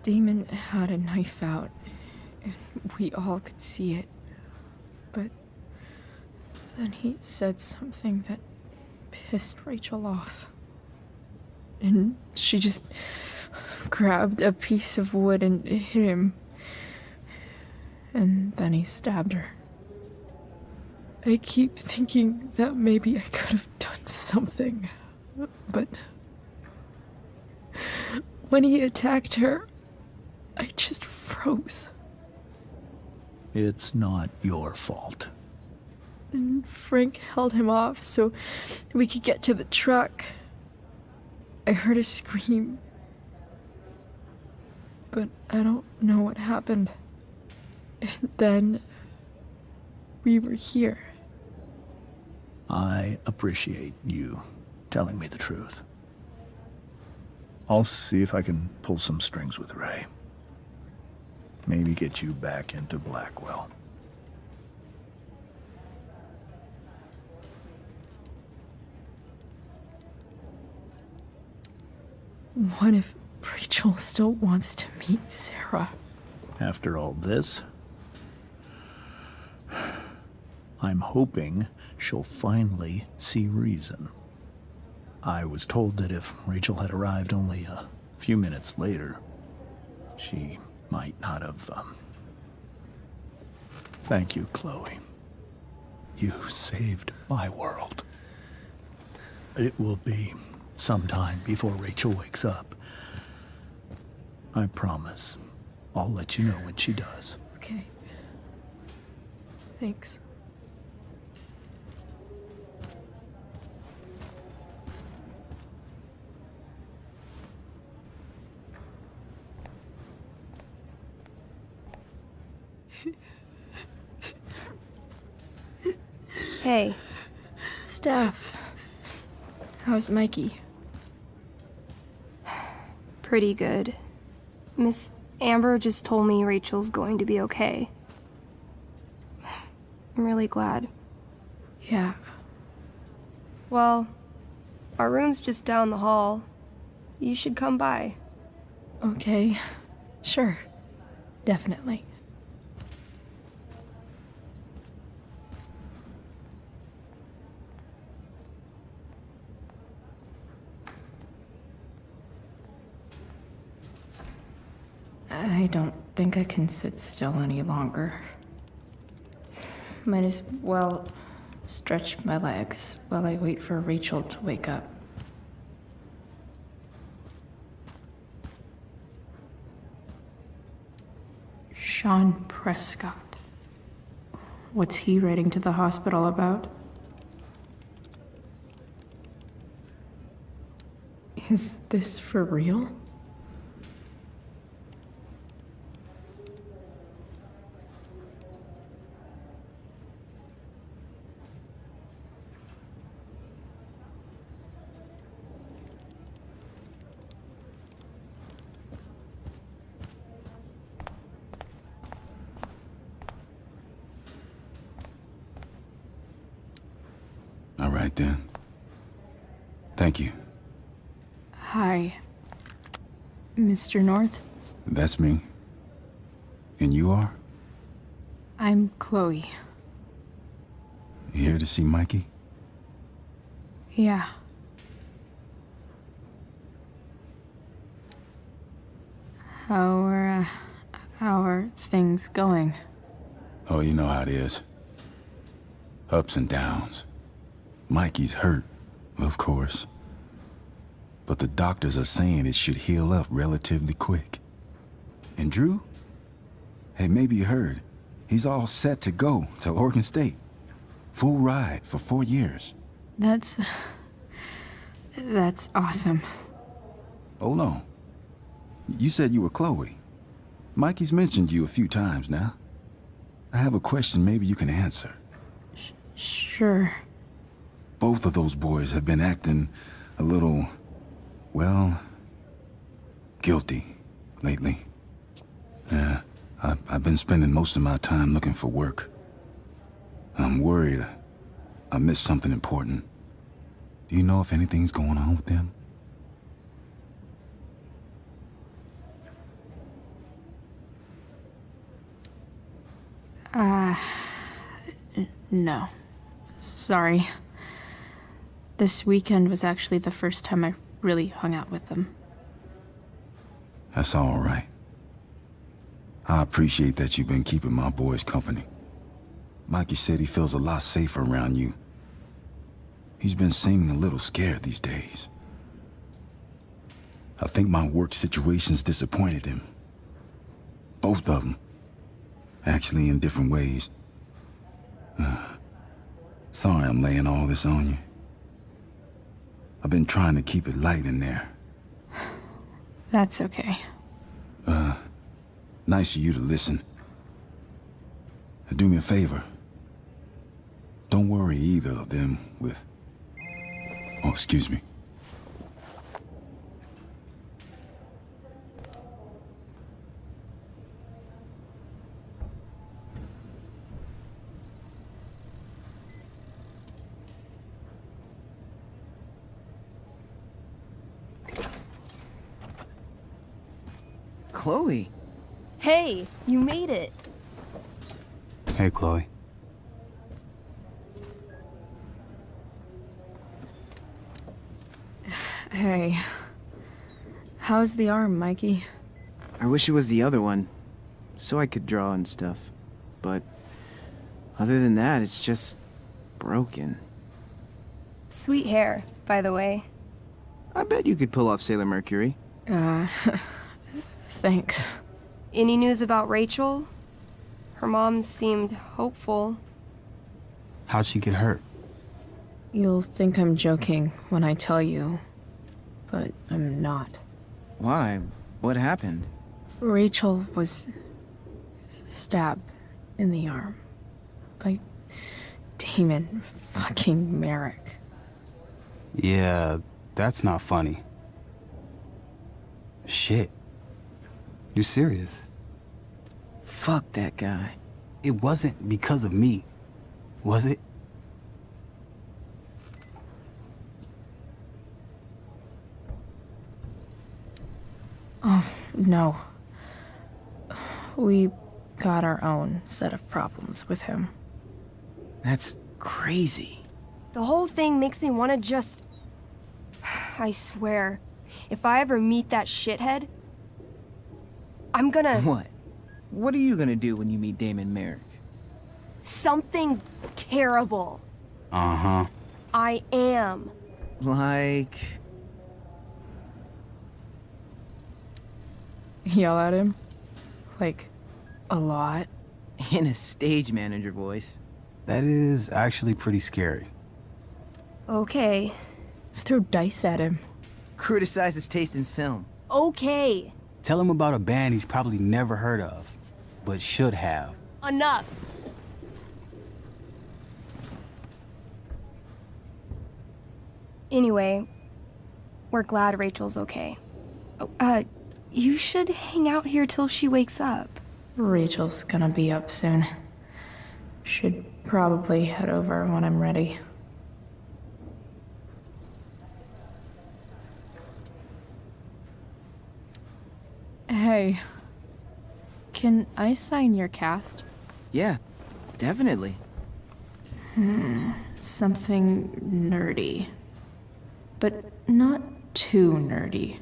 Damon had a knife out, and we all could see it. But then he said something that pissed Rachel off. And she just grabbed a piece of wood and hit him. And then he stabbed her. I keep thinking that maybe I could have done something, but when he attacked her, I just froze. It's not your fault. And Frank held him off so we could get to the truck. I heard a scream, but I don't know what happened. And then we were here. I appreciate you telling me the truth. I'll see if I can pull some strings with Ray. Maybe get you back into Blackwell. What if Rachel still wants to meet Sarah? After all this, I'm hoping she'll finally see reason. I was told that if Rachel had arrived only a few minutes later, she might not have, Thank you, Chloe. You saved my world. It will be some time before Rachel wakes up. I promise. I'll let you know when she does. Okay. Thanks. Hey. Steph. How's Mikey? Pretty good. Miss Amber just told me Rachel's going to be okay. I'm really glad. Yeah. Well, our room's just down the hall. You should come by. Okay. Sure. Definitely. I don't think I can sit still any longer. Might as well stretch my legs while I wait for Rachel to wake up. Sean Prescott. What's he writing to the hospital about? Is this for real? All right, then. Thank you. Hi. Mr. North? That's me. And you are? I'm Chloe. You here to see Mikey? Yeah. How are things going? Oh, you know how it is. Ups and downs. Mikey's hurt, of course. But the doctors are saying it should heal up relatively quick. And Drew? Hey, maybe you heard. He's all set to go to Oregon State. Full ride for 4 years. That's awesome. Hold on. You said you were Chloe. Mikey's mentioned you a few times now. I have a question maybe you can answer. Sure. Both of those boys have been acting a little, well, guilty lately. Yeah, I've been spending most of my time looking for work. I'm worried I missed something important. Do you know if anything's going on with them? No. Sorry. This weekend was actually the first time I really hung out with them. That's all right. I appreciate that you've been keeping my boys company. Mikey said he feels a lot safer around you. He's been seeming a little scared these days. I think my work situation's disappointed him. Both of them. Actually, in different ways. Sorry I'm laying all this on you. I've been trying to keep it light in there. That's okay. Nice of you to listen. Do me a favor. Don't worry either of them with... Oh, excuse me. Chloe. Hey, you made it. Hey, Chloe. Hey. How's the arm, Mikey? I wish it was the other one, so I could draw and stuff. But other than that, it's just broken. Sweet hair, by the way. I bet you could pull off Sailor Mercury. Thanks. Any news about Rachel? Her mom seemed hopeful. How'd she get hurt? You'll think I'm joking when I tell you, but I'm not. Why? What happened? Rachel was stabbed in the arm by Damon fucking Merrick. Yeah, that's not funny. Shit. You serious? Fuck that guy. It wasn't because of me, was it? Oh, no. We got our own set of problems with him. That's crazy. The whole thing makes me want to just... I swear, if I ever meet that shithead, I'm gonna... What? What are you gonna do when you meet Damon Merrick? Something terrible. Uh-huh. I am. Like... Yell at him? Like, a lot? In a stage manager voice. That is actually pretty scary. Okay. Throw dice at him. Criticize his taste in film. Okay. Tell him about a band he's probably never heard of, but should have. Enough. Anyway, we're glad Rachel's okay. Oh, you should hang out here till she wakes up. Rachel's gonna be up soon. Should probably head over when I'm ready. Hey, can I sign your cast? Yeah, definitely. Something nerdy. But not too nerdy.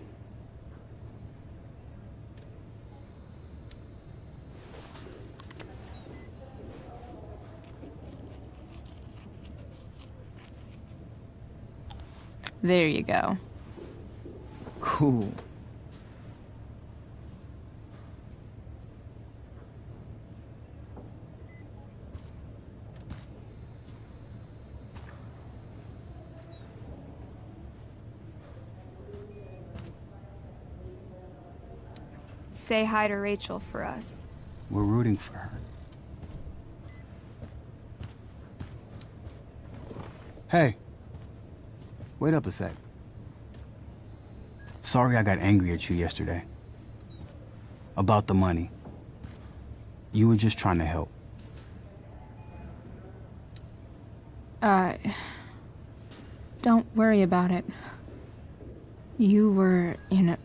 There you go. Cool. say hi to Rachel for us. We're rooting for her. Hey. Wait up a sec. Sorry I got angry at you yesterday. About the money. You were just trying to help. Don't worry about it. You were in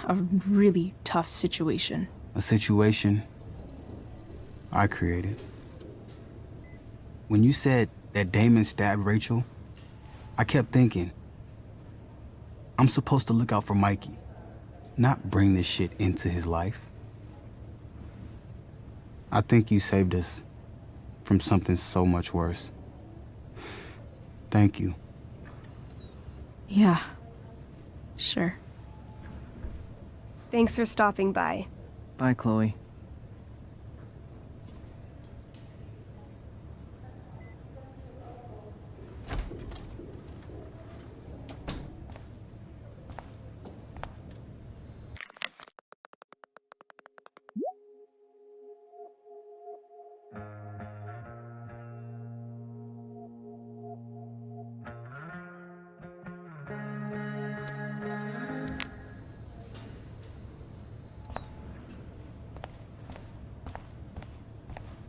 a really tough situation. A situation I created. When you said that Damon stabbed Rachel, I kept thinking, I'm supposed to look out for Mikey, not bring this shit into his life. I think you saved us from something so much worse. Thank you. Yeah. Sure. Thanks for stopping by. Bye, Chloe.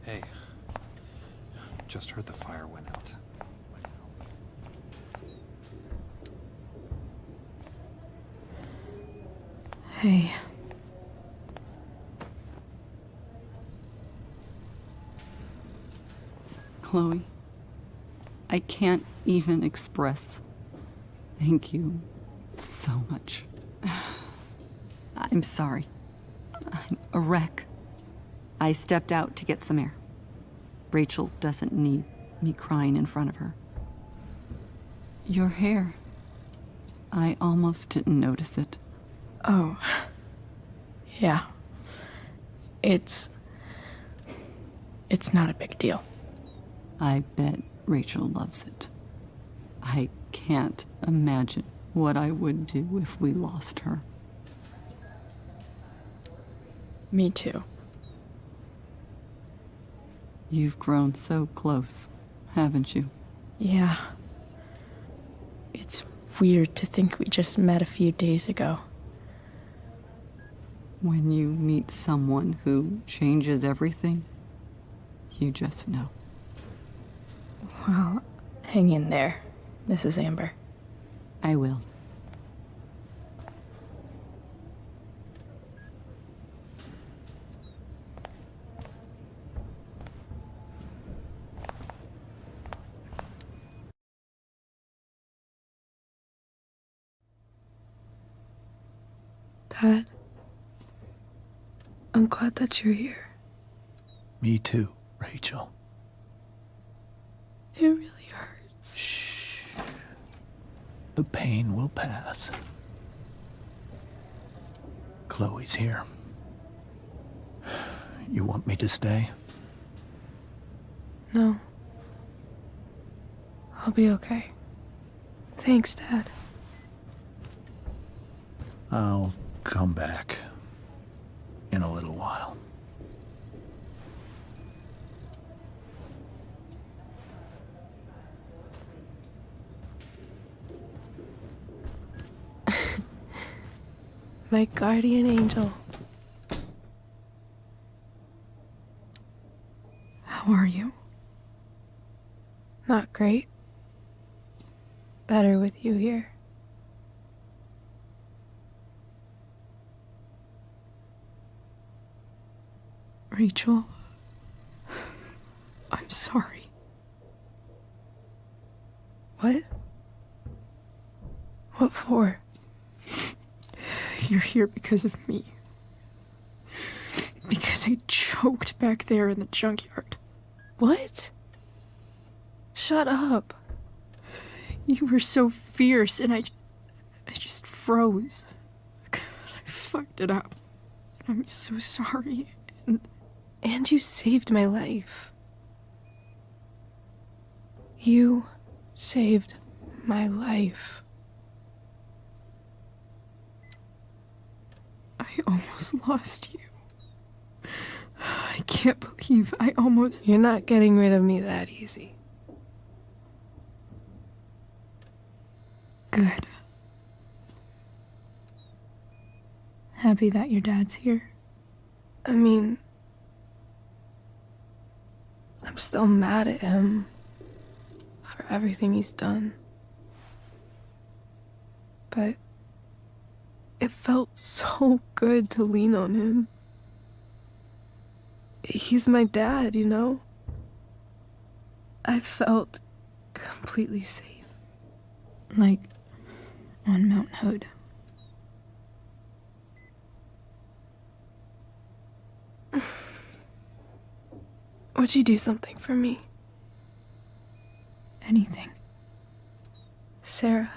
Hey, just heard the fire went out. Hey. Chloe, I can't even express thank you so much. I'm sorry. I'm a wreck. I stepped out to get some air. Rachel doesn't need me crying in front of her. Your hair. I almost didn't notice it. Oh. Yeah. It's not a big deal. I bet Rachel loves it. I can't imagine what I would do if we lost her. Me too. You've grown so close, haven't you? Yeah. It's weird to think we just met a few days ago. When you meet someone who changes everything, you just know. Well, hang in there, Mrs. Amber. I will. Dad, I'm glad that you're here. Me too, Rachel. It really hurts. Shh. The pain will pass. Chloe's here. You want me to stay? No. I'll be okay. Thanks, Dad. I'll come back in a little while. My guardian angel. How are you? Not great. Better with you here. Rachel, I'm sorry. What? What for? You're here because of me. Because I choked back there in the junkyard. What? Shut up. You were so fierce and I just froze. God, I fucked it up. And I'm so sorry. And you saved my life. You saved my life. I almost lost you. I can't believe I almost... You're not getting rid of me that easy. Good. Happy that your dad's here? I mean, I'm still mad at him for everything he's done. But it felt so good to lean on him. He's my dad, you know? I felt completely safe. Like on Mount Hood. Would you do something for me? Anything. Sarah.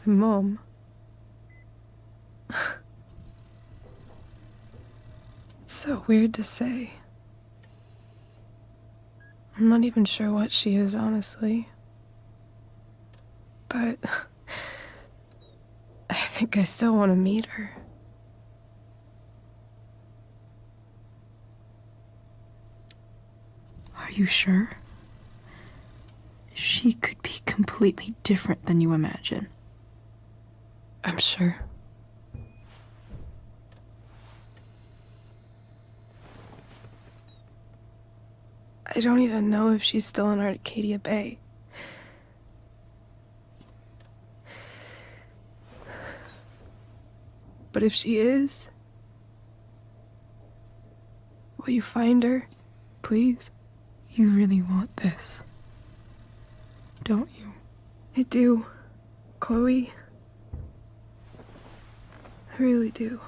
My mom. It's so weird to say. I'm not even sure what she is, honestly. But I think I still want to meet her. Are you sure? She could be completely different than you imagine. I'm sure. I don't even know if she's still in Arcadia Bay. But if she is, will you find her, please? You really want this, don't you? I do, Chloe. I really do.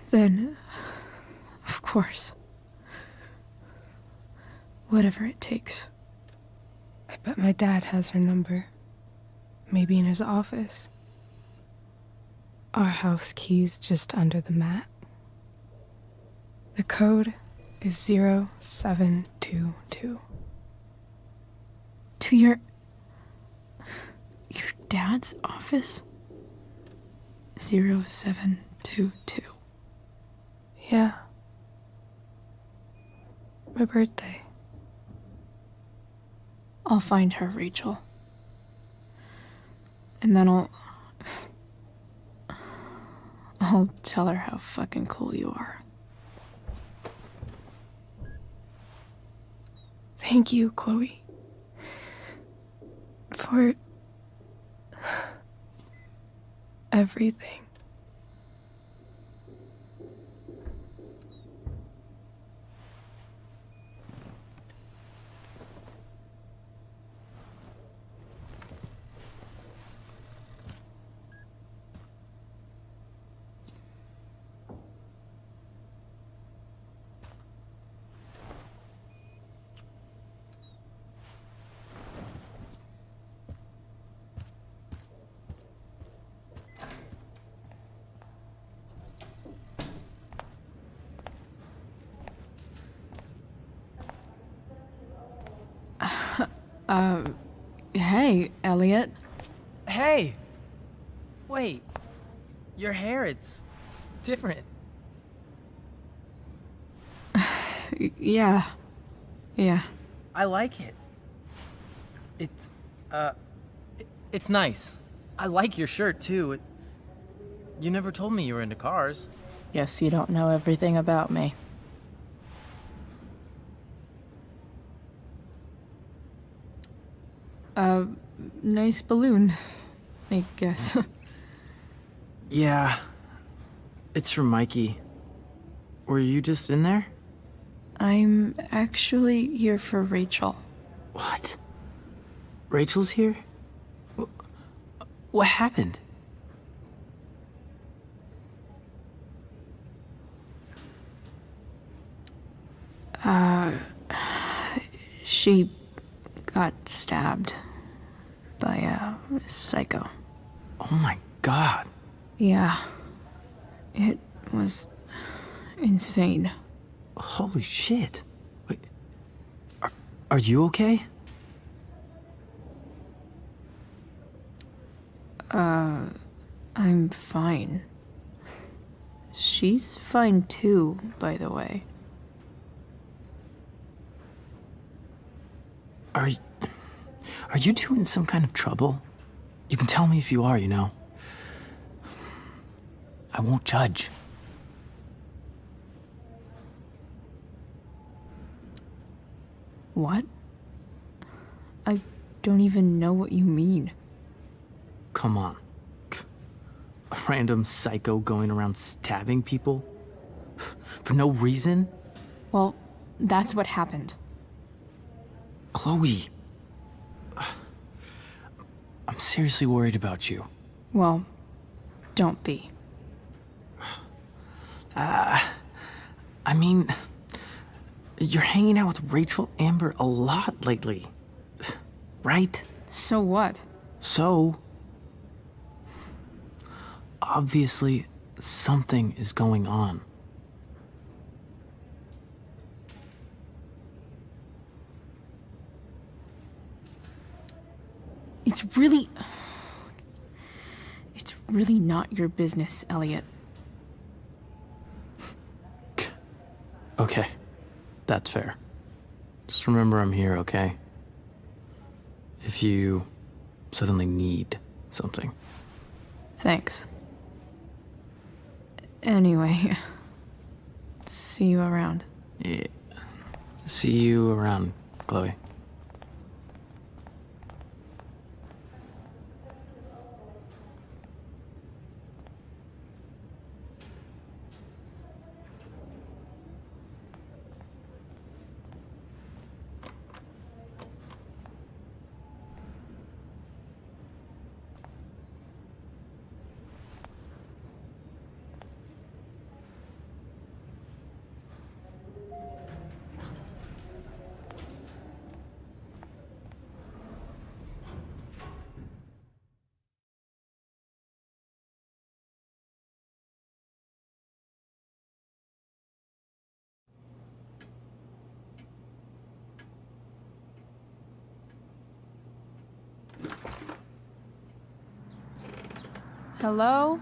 Then, of course. Whatever it takes. I bet my dad has her number. Maybe in his office. Our house key's just under the mat. The code is 0722. To your dad's office? 0722. Yeah. My birthday. I'll find her, Rachel. And then I'll tell her how fucking cool you are. Thank you, Chloe. For everything. Hey, Elliot. Hey! Wait. Your hair, it's different. Yeah. I like it. It's nice. I like your shirt, too. You never told me you were into cars. Guess you don't know everything about me. Nice balloon, I guess. Yeah. It's from Mikey. Were you just in there? I'm actually here for Rachel. What? Rachel's here? What happened? She got stabbed by a psycho. Oh my god. Yeah. It was insane. Holy shit. Wait. Are you okay? I'm fine. She's fine too, by the way. Are you two in some kind of trouble? You can tell me if you are, you know. I won't judge. What? I don't even know what you mean. Come on. A random psycho going around stabbing people? For no reason? Well, that's what happened. Chloe. I'm seriously worried about you. Well, don't be. I mean, you're hanging out with Rachel Amber a lot lately, right? So what? So, obviously, something is going on. It's really not your business, Elliot. Okay, that's fair. Just remember I'm here, okay? If you suddenly need something. Thanks. Anyway, see you around. Yeah. See you around, Chloe. Hello?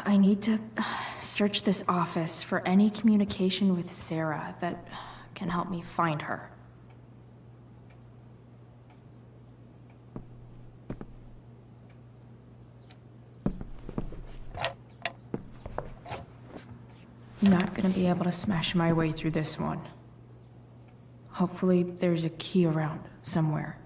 I need to search this office for any communication with Sarah that can help me find her. Not gonna be able to smash my way through this one. Hopefully there's a key around somewhere.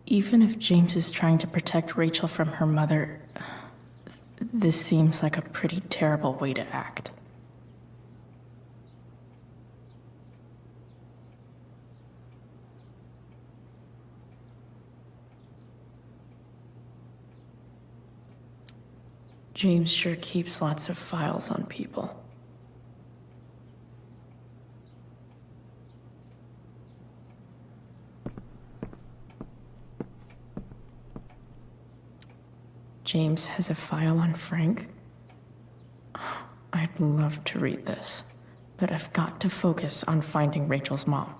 Even if James is trying to protect Rachel from her mother, this seems like a pretty terrible way to act. James sure keeps lots of files on people. James has a file on Frank? I'd love to read this, but I've got to focus on finding Rachel's mom.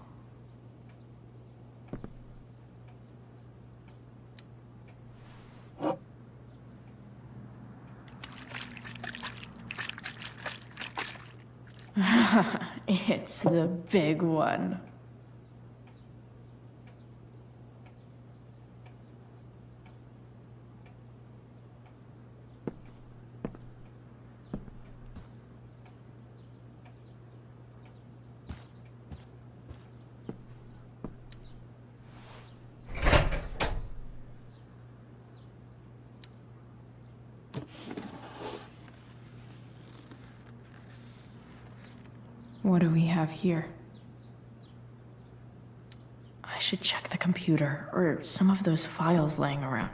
It's the big one. What do we have here? I should check the computer or some of those files laying around.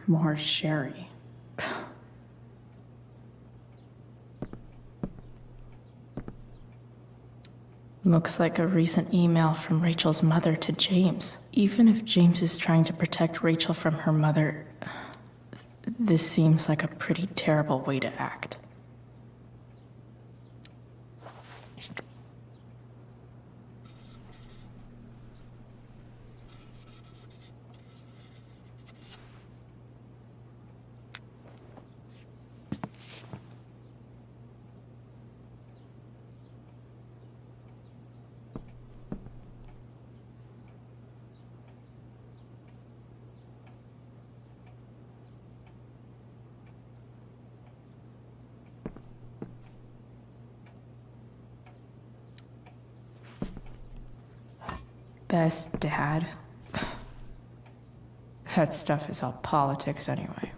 More sherry. Looks like a recent email from Rachel's mother to James. Even if James is trying to protect Rachel from her mother, this seems like a pretty terrible way to act. Best dad? That stuff is all politics anyway.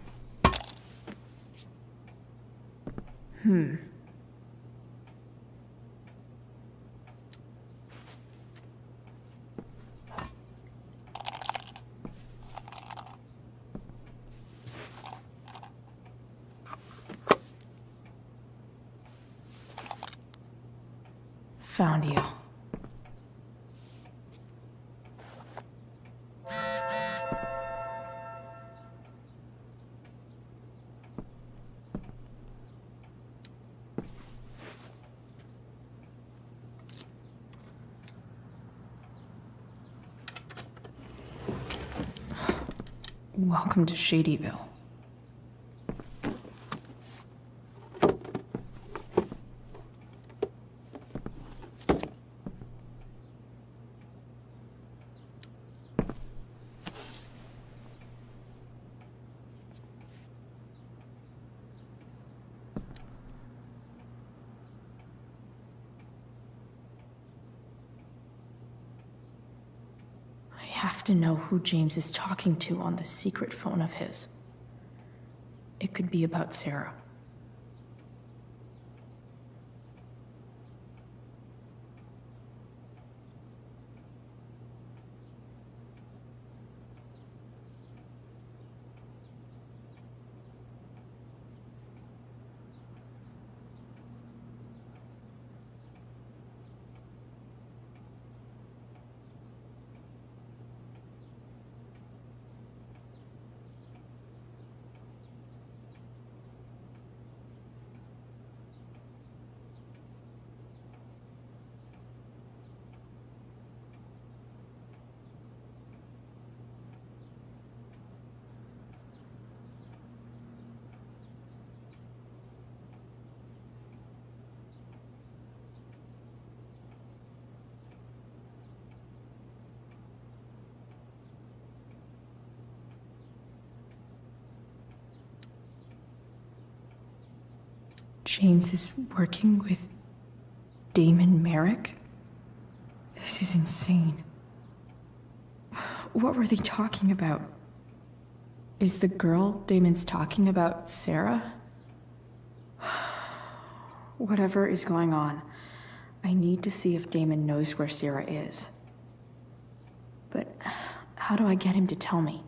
Found you. Welcome to Shadyville. I have to know who James is talking to on the secret phone of his. It could be about Sarah. James is working with Damon Merrick? This is insane. What were they talking about? Is the girl Damon's talking about Sarah? Whatever is going on, I need to see if Damon knows where Sarah is. But how do I get him to tell me?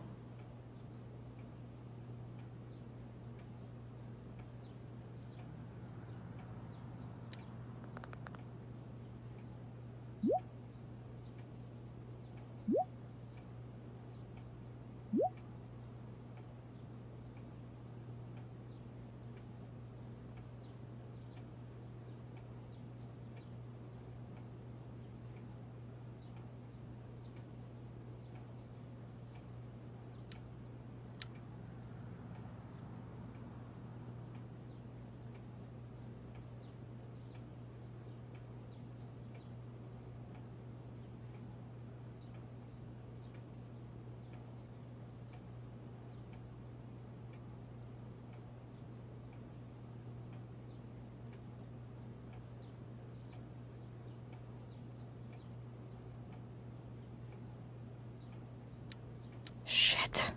Shit.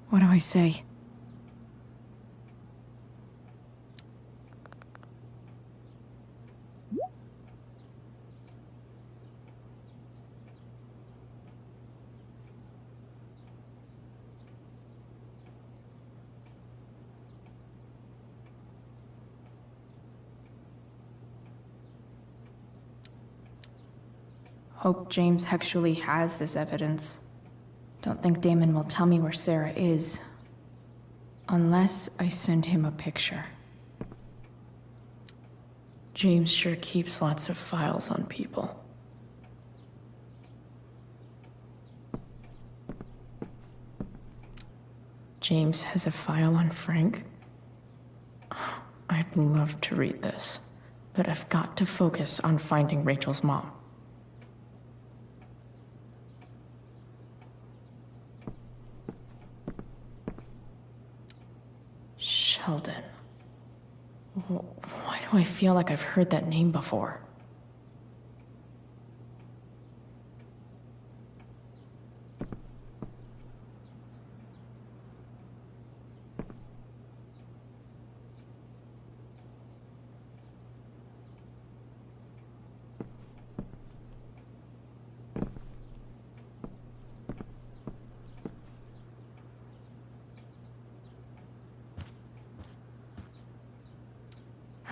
What do I say? Hope James actually has this evidence. Don't think Damon will tell me where Sarah is. Unless I send him a picture. James sure keeps lots of files on people. James has a file on Frank? I'd love to read this, but I've got to focus on finding Rachel's mom. Sheldon. Why do I feel like I've heard that name before?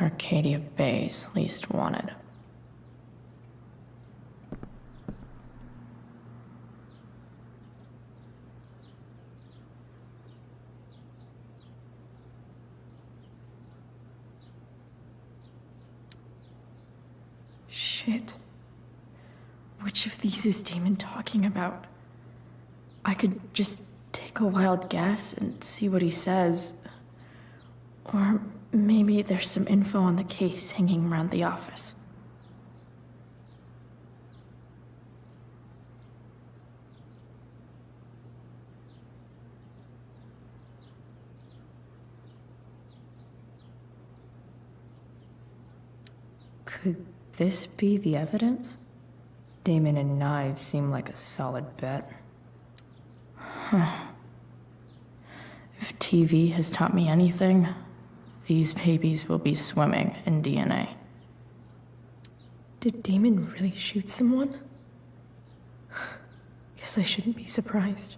Arcadia Bay's least wanted. Shit. Which of these is Damon talking about? I could just take a wild guess and see what he says. Or maybe there's some info on the case hanging around the office. Could this be the evidence? Damon and knives seem like a solid bet. Huh. If TV has taught me anything, these babies will be swimming in DNA. Did Damon really shoot someone? Guess I shouldn't be surprised.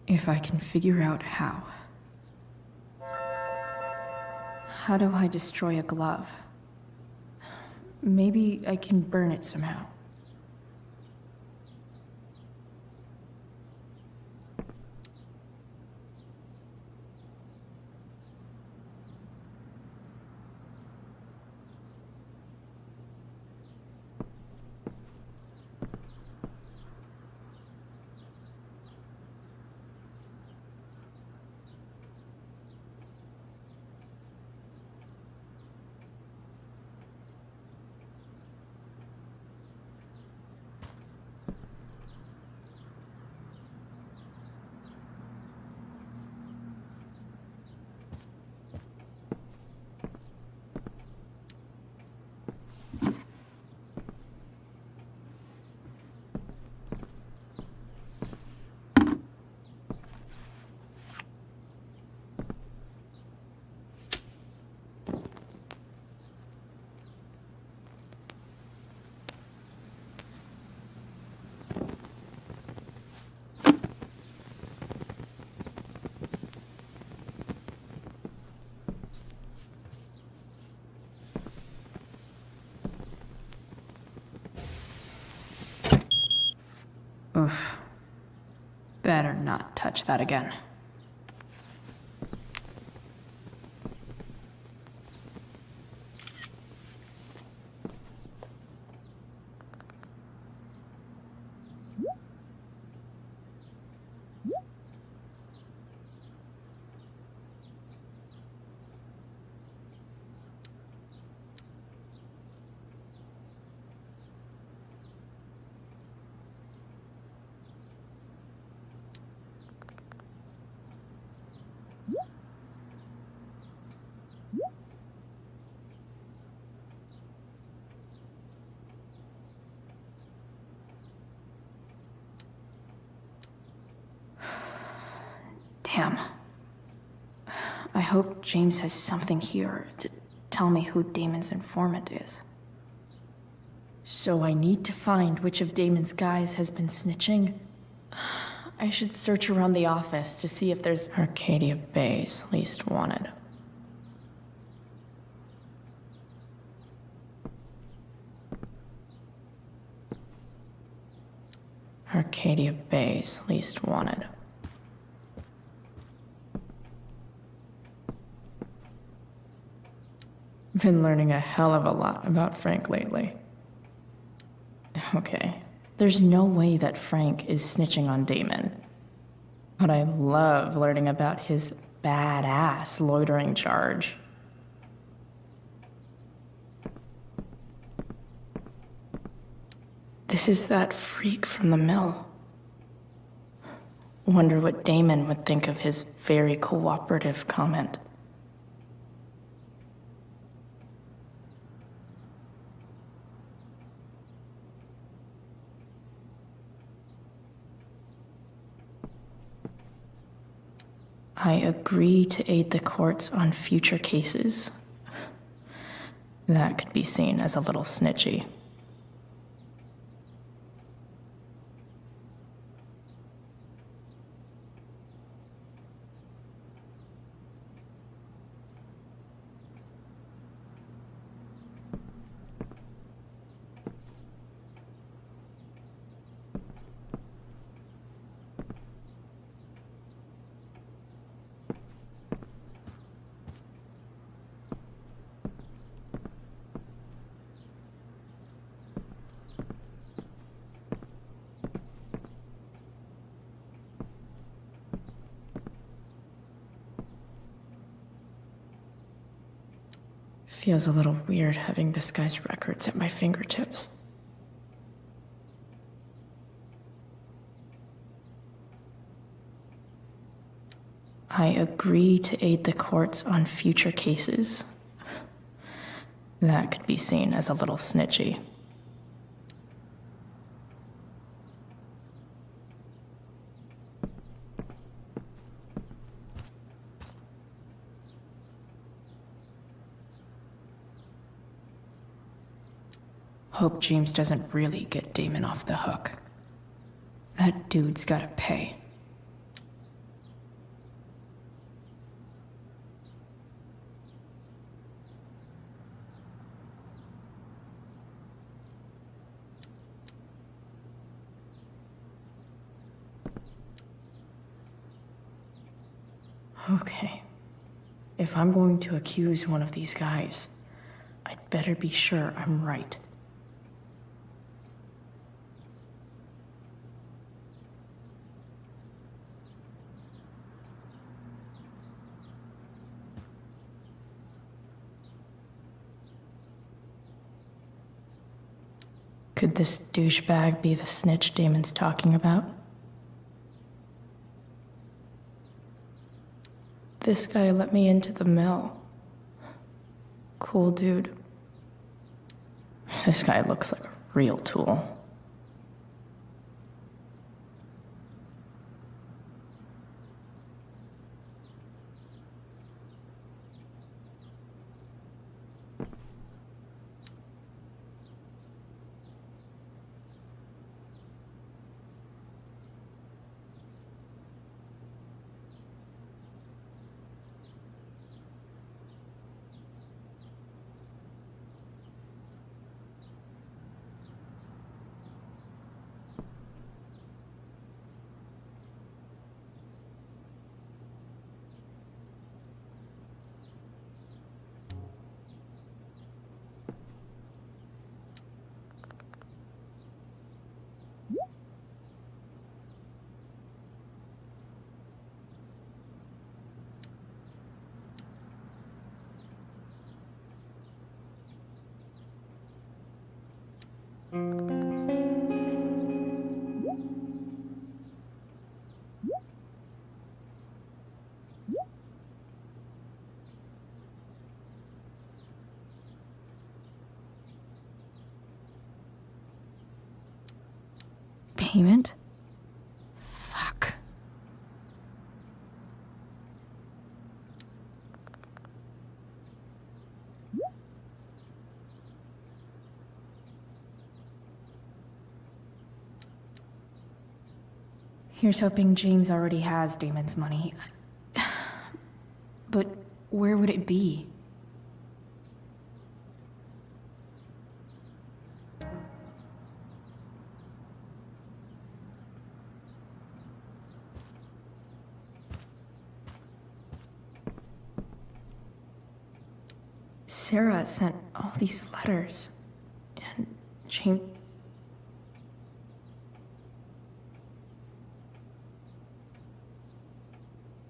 If I can figure out how. How do I destroy a glove? Maybe I can burn it somehow. touch that again. Damn. I hope James has something here to tell me who Damon's informant is. So I need to find which of Damon's guys has been snitching. I should search around the office to see if there's Arcadia Bay's least wanted. Arcadia Bay's least wanted. Been learning a hell of a lot about Frank lately. Okay, there's no way that Frank is snitching on Damon. But I love learning about his badass loitering charge. This is that freak from the mill. Wonder what Damon would think of his very cooperative comment. I agree to aid the courts on future cases. That could be seen as a little snitchy. Feels a little weird having this guy's records at my fingertips. I agree to aid the courts on future cases. That could be seen as a little snitchy. Hope James doesn't really get Damon off the hook. That dude's gotta pay. Okay. If I'm going to accuse one of these guys, I'd better be sure I'm right. Could this douchebag be the snitch Damon's talking about? This guy let me into the mill. Cool dude. This guy looks like a real tool. Payment? Fuck. Here's hoping James already has Damon's money. But where would it be? Sarah sent all these letters, and James...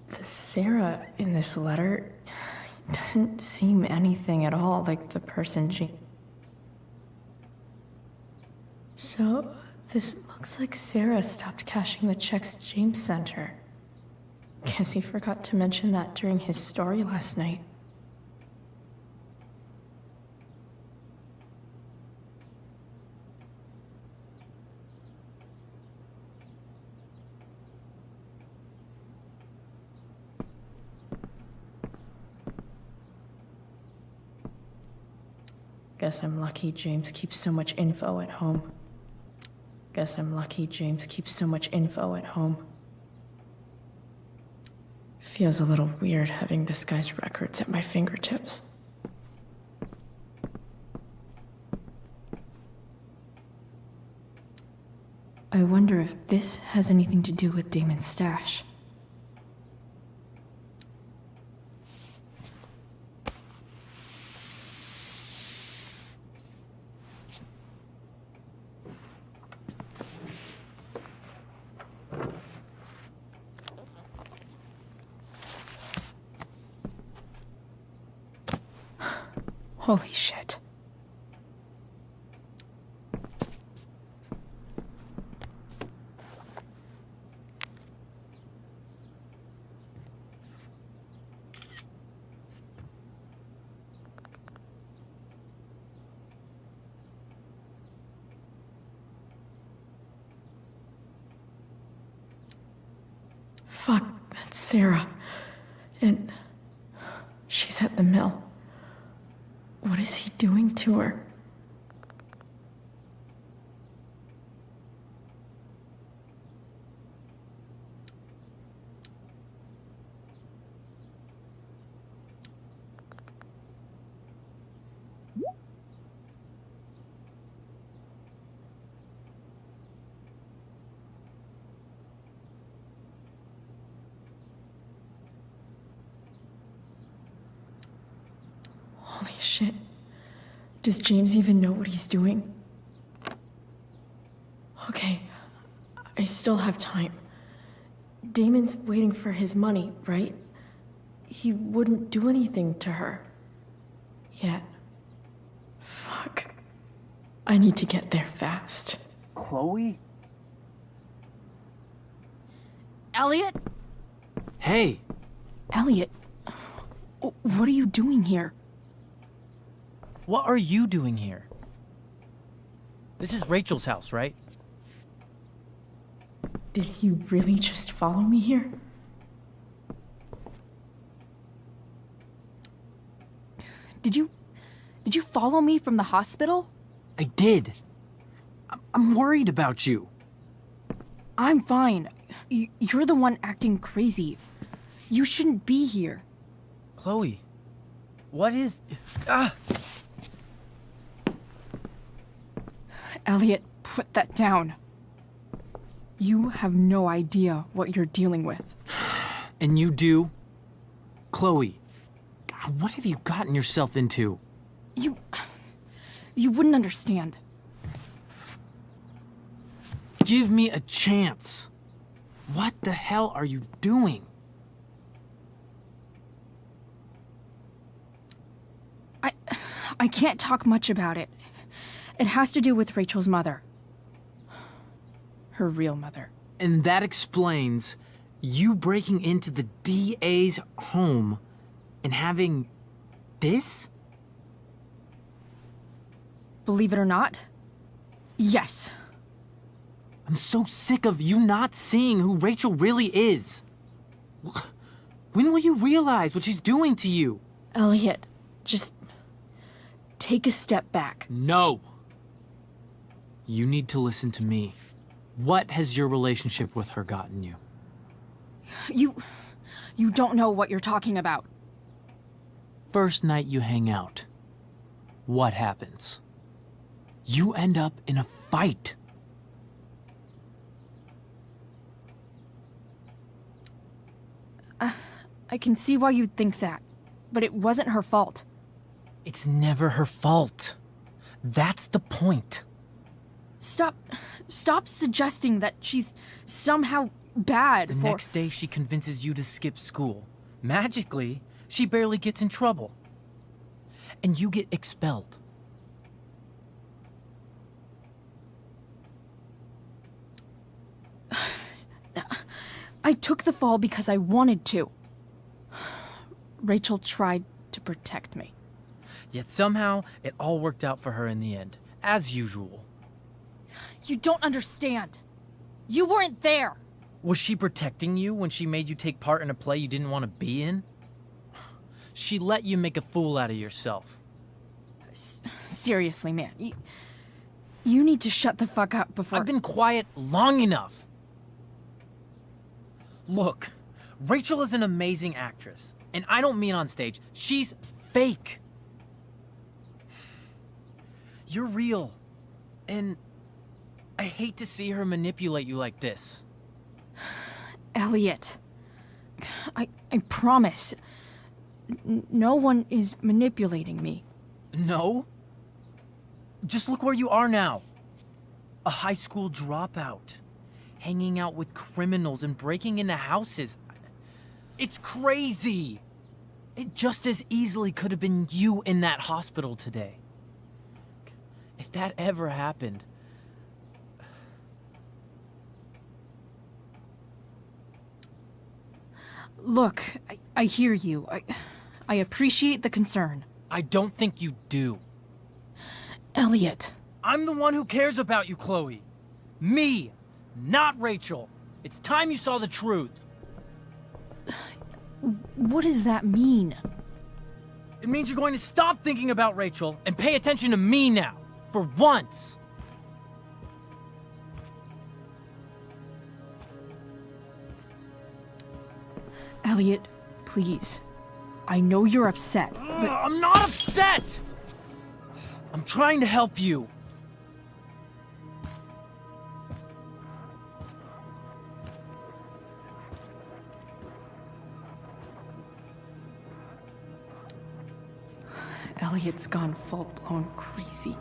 The Sarah in this letter doesn't seem anything at all like the person James... So, this looks like Sarah stopped cashing the checks James sent her. Guess he forgot to mention that during his story last night. Guess I'm lucky James keeps so much info at home. Guess I'm lucky James keeps so much info at home. Feels a little weird having this guy's records at my fingertips. I wonder if this has anything to do with Damon's stash. Holy shit. Fuck, that's Sarah. And she's at the mill. What is he doing to her? Holy shit. Does James even know what he's doing? Okay, I still have time. Damon's waiting for his money, right? He wouldn't do anything to her. Yet. Fuck. I need to get there fast. Chloe? Elliot? Hey! Elliot, what are you doing here? What are you doing here? This is Rachel's house, right? Did he really just follow me here? Did you follow me from the hospital? I did. I'm worried about you. I'm fine. You're the one acting crazy. You shouldn't be here. Chloe, what is... Ah! Elliot, put that down. You have no idea what you're dealing with. And you do? Chloe, God, what have you gotten yourself into? You wouldn't understand. Give me a chance. What the hell are you doing? I can't talk much about it. It has to do with Rachel's mother. Her real mother. And that explains you breaking into the DA's home and having this? Believe it or not, yes. I'm so sick of you not seeing who Rachel really is. When will you realize what she's doing to you? Elliot, just take a step back. No. You need to listen to me. What has your relationship with her gotten you? You don't know what you're talking about. First night you hang out, what happens? You end up in a fight. I can see why you'd think that, but it wasn't her fault. It's never her fault. That's the point. Stop suggesting that she's somehow bad The next day she convinces you to skip school. Magically, she barely gets in trouble. And you get expelled. I took the fall because I wanted to. Rachel tried to protect me. Yet somehow, it all worked out for her in the end, as usual. You don't understand. You weren't there. Was she protecting you when she made you take part in a play you didn't want to be in? She let you make a fool out of yourself. Seriously, man. You need to shut the fuck up before... I've been quiet long enough. Look, Rachel is an amazing actress. And I don't mean on stage. She's fake. You're real. And I hate to see her manipulate you like this. Elliot, I promise. No one is manipulating me. No? Just look where you are now. A high school dropout. Hanging out with criminals and breaking into houses. It's crazy. It just as easily could have been you in that hospital today. If that ever happened... Look, I hear you. I appreciate the concern. I don't think you do. Elliot. I'm the one who cares about you, Chloe. Me, not Rachel. It's time you saw the truth. What does that mean? It means you're going to stop thinking about Rachel and pay attention to me now. For once. Elliot, please. I know you're upset, but... I'm not upset! I'm trying to help you. Elliot's gone full-blown crazy.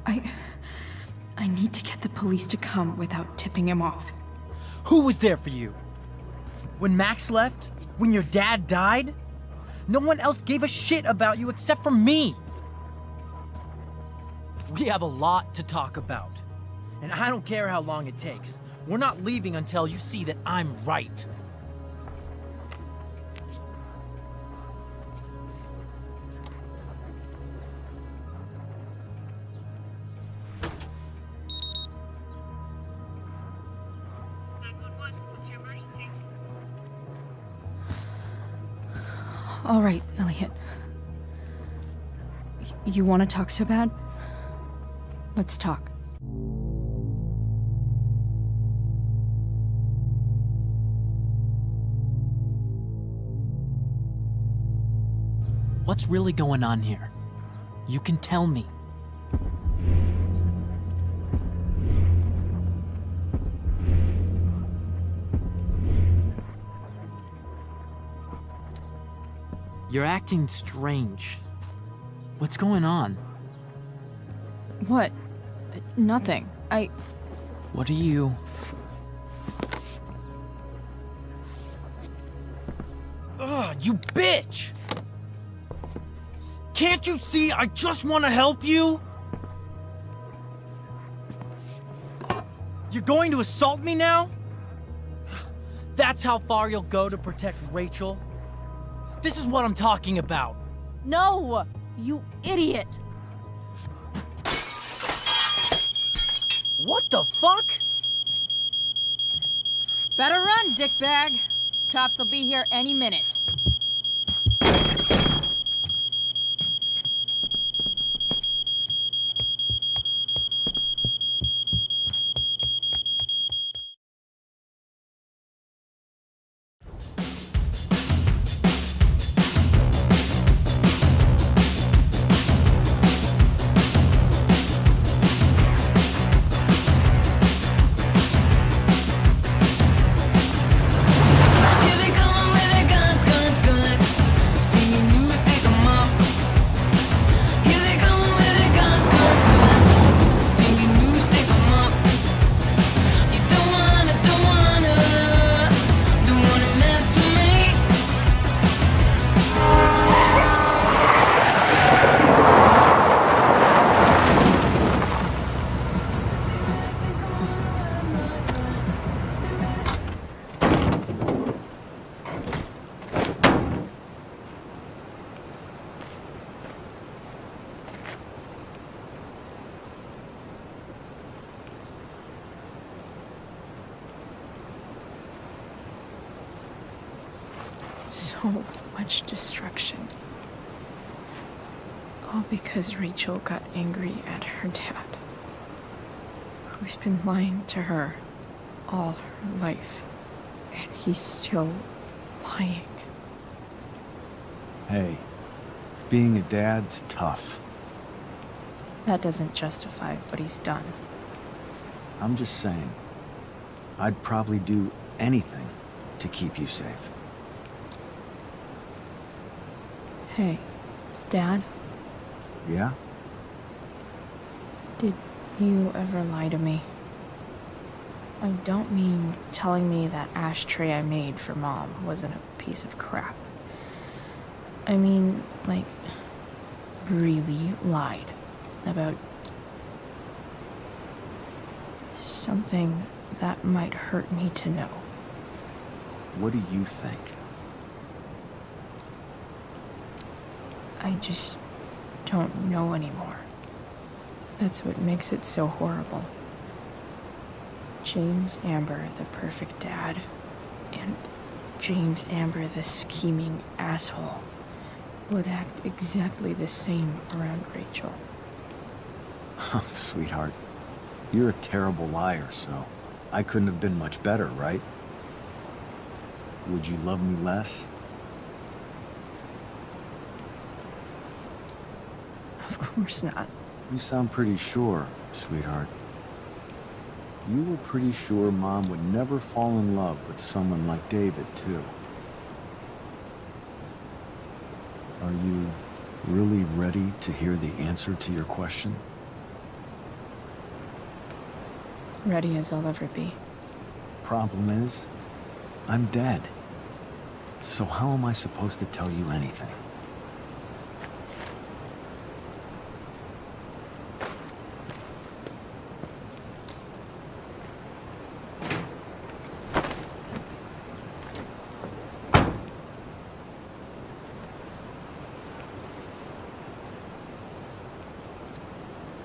I need to get the police to come without tipping him off. Who was there for you? When Max left? When your dad died? No one else gave a shit about you except for me. We have a lot to talk about. And I don't care how long it takes. We're not leaving until you see that I'm right. All right, Elliot. You want to talk so bad? Let's talk. What's really going on here? You can tell me. You're acting strange. What's going on? What? Nothing. What are you... Ugh, you bitch! Can't you see I just want to help you? You're going to assault me now? That's how far you'll go to protect Rachel? This is what I'm talking about. No! You idiot! What the fuck? Better run, dickbag. Cops will be here any minute. So much destruction. All because Rachel got angry at her dad, who's been lying to her all her life. And he's still lying. Hey, being a dad's tough. That doesn't justify what he's done. I'm just saying, I'd probably do anything to keep you safe. Hey, Dad, Yeah? did you ever lie to me? I don't mean telling me that ashtray I made for Mom wasn't a piece of crap. I mean, like, really lied about something that might hurt me to know. What do you think? I just don't know anymore. That's what makes it so horrible. James Amber, the perfect dad, and James Amber, the scheming asshole, would act exactly the same around Rachel. Oh, sweetheart, you're a terrible liar, so I couldn't have been much better, right? Would you love me less? Of course not. You sound pretty sure, sweetheart. You were pretty sure Mom would never fall in love with someone like David, too. Are you really ready to hear the answer to your question? Ready as I'll ever be. Problem is, I'm dead. So how am I supposed to tell you anything?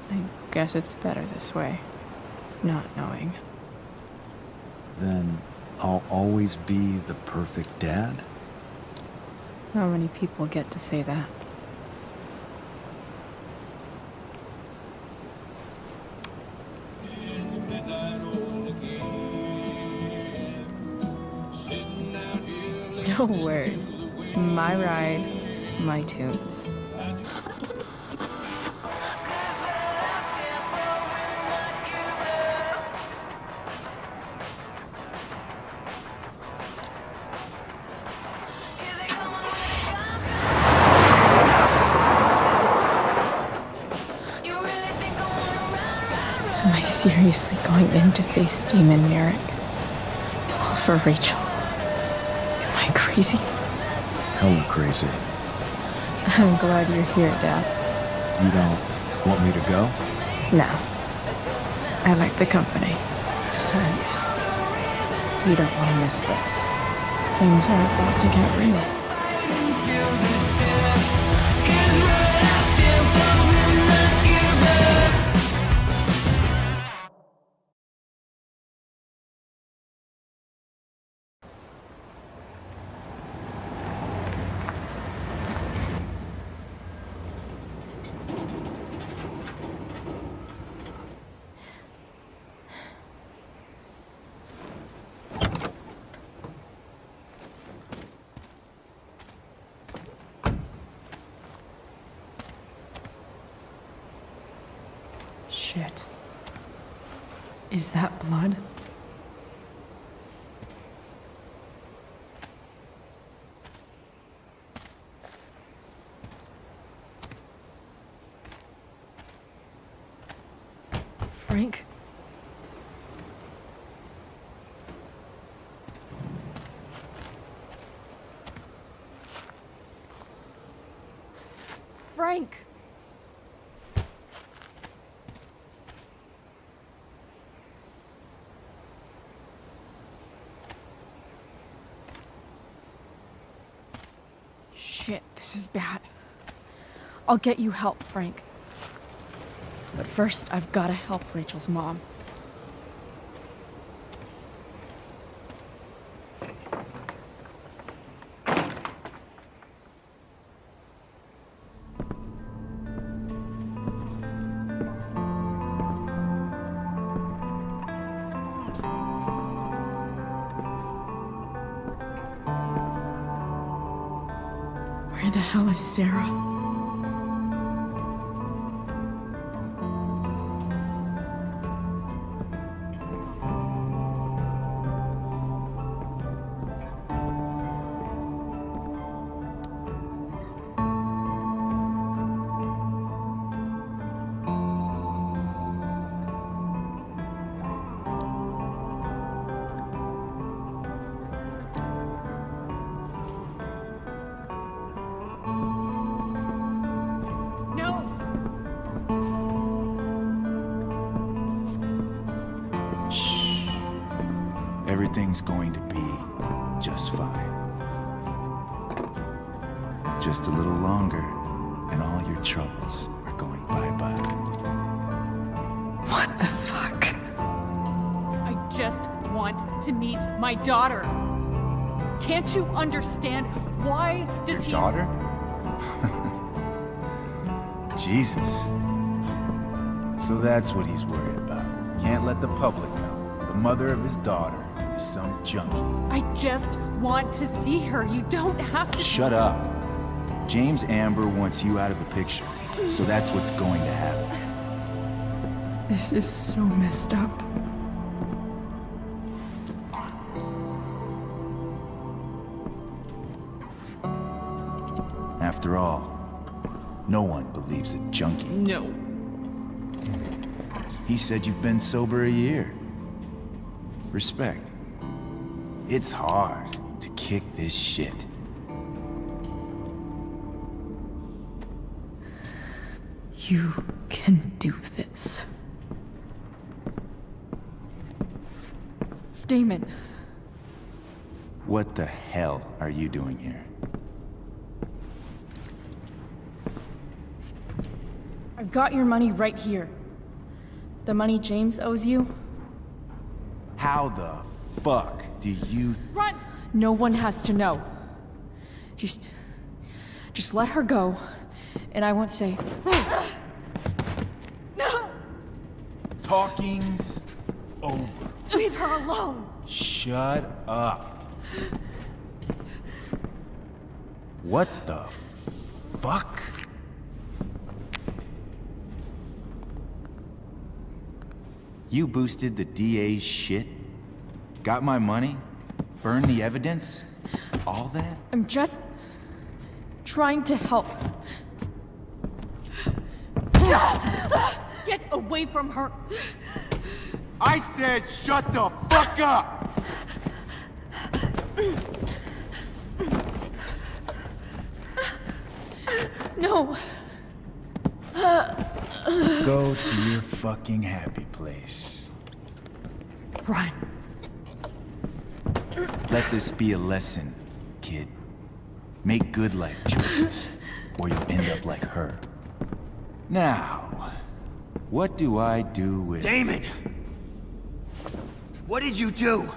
I guess it's better this way, not knowing. Then I'll always be the perfect dad? How many people get to say that? No word. My ride, my tunes. Am I seriously going in to face Damon Merrick? All for Rachel? Am I crazy? Hella crazy. I'm glad you're here, Dad. You don't want me to go? No. I like the company. Besides, you don't want to miss this. Things are about to get real. Shit. Is that blood? Frank? Frank! Shit, this is bad. I'll get you help, Frank. But first, I've gotta help Rachel's mom. Where the hell is Sarah? Everything's going to be just fine. Just a little longer, and all your troubles are going bye-bye. What the fuck? I just want to meet my daughter. Can't you understand? Why does he... Daughter? Jesus. So that's what he's worried about. Can't let the public know. The mother of his daughter is some junkie. I just want to see her. You don't have to... Shut up. James Amber wants you out of the picture, so that's what's going to happen. This is so messed up. After all, no one believes a junkie. No. He said you've been sober a year. Respect. It's hard to kick this shit. You can do this. Damon. What the hell are you doing here? I've got your money right here. The money James owes you. How the fuck do you... Run! No one has to know. Just let her go, and I won't say... No! Talking's over. Leave her alone! Shut up. What the fuck? You boosted the DA's shit? Got my money? Burned the evidence? All that? I'm just... trying to help. Get away from her! I said shut the fuck up! No. Go to your fucking happy place. Run. Let this be a lesson, kid. Make good life choices, or you'll end up like her. Now, what do I do with... Damon! What did you do?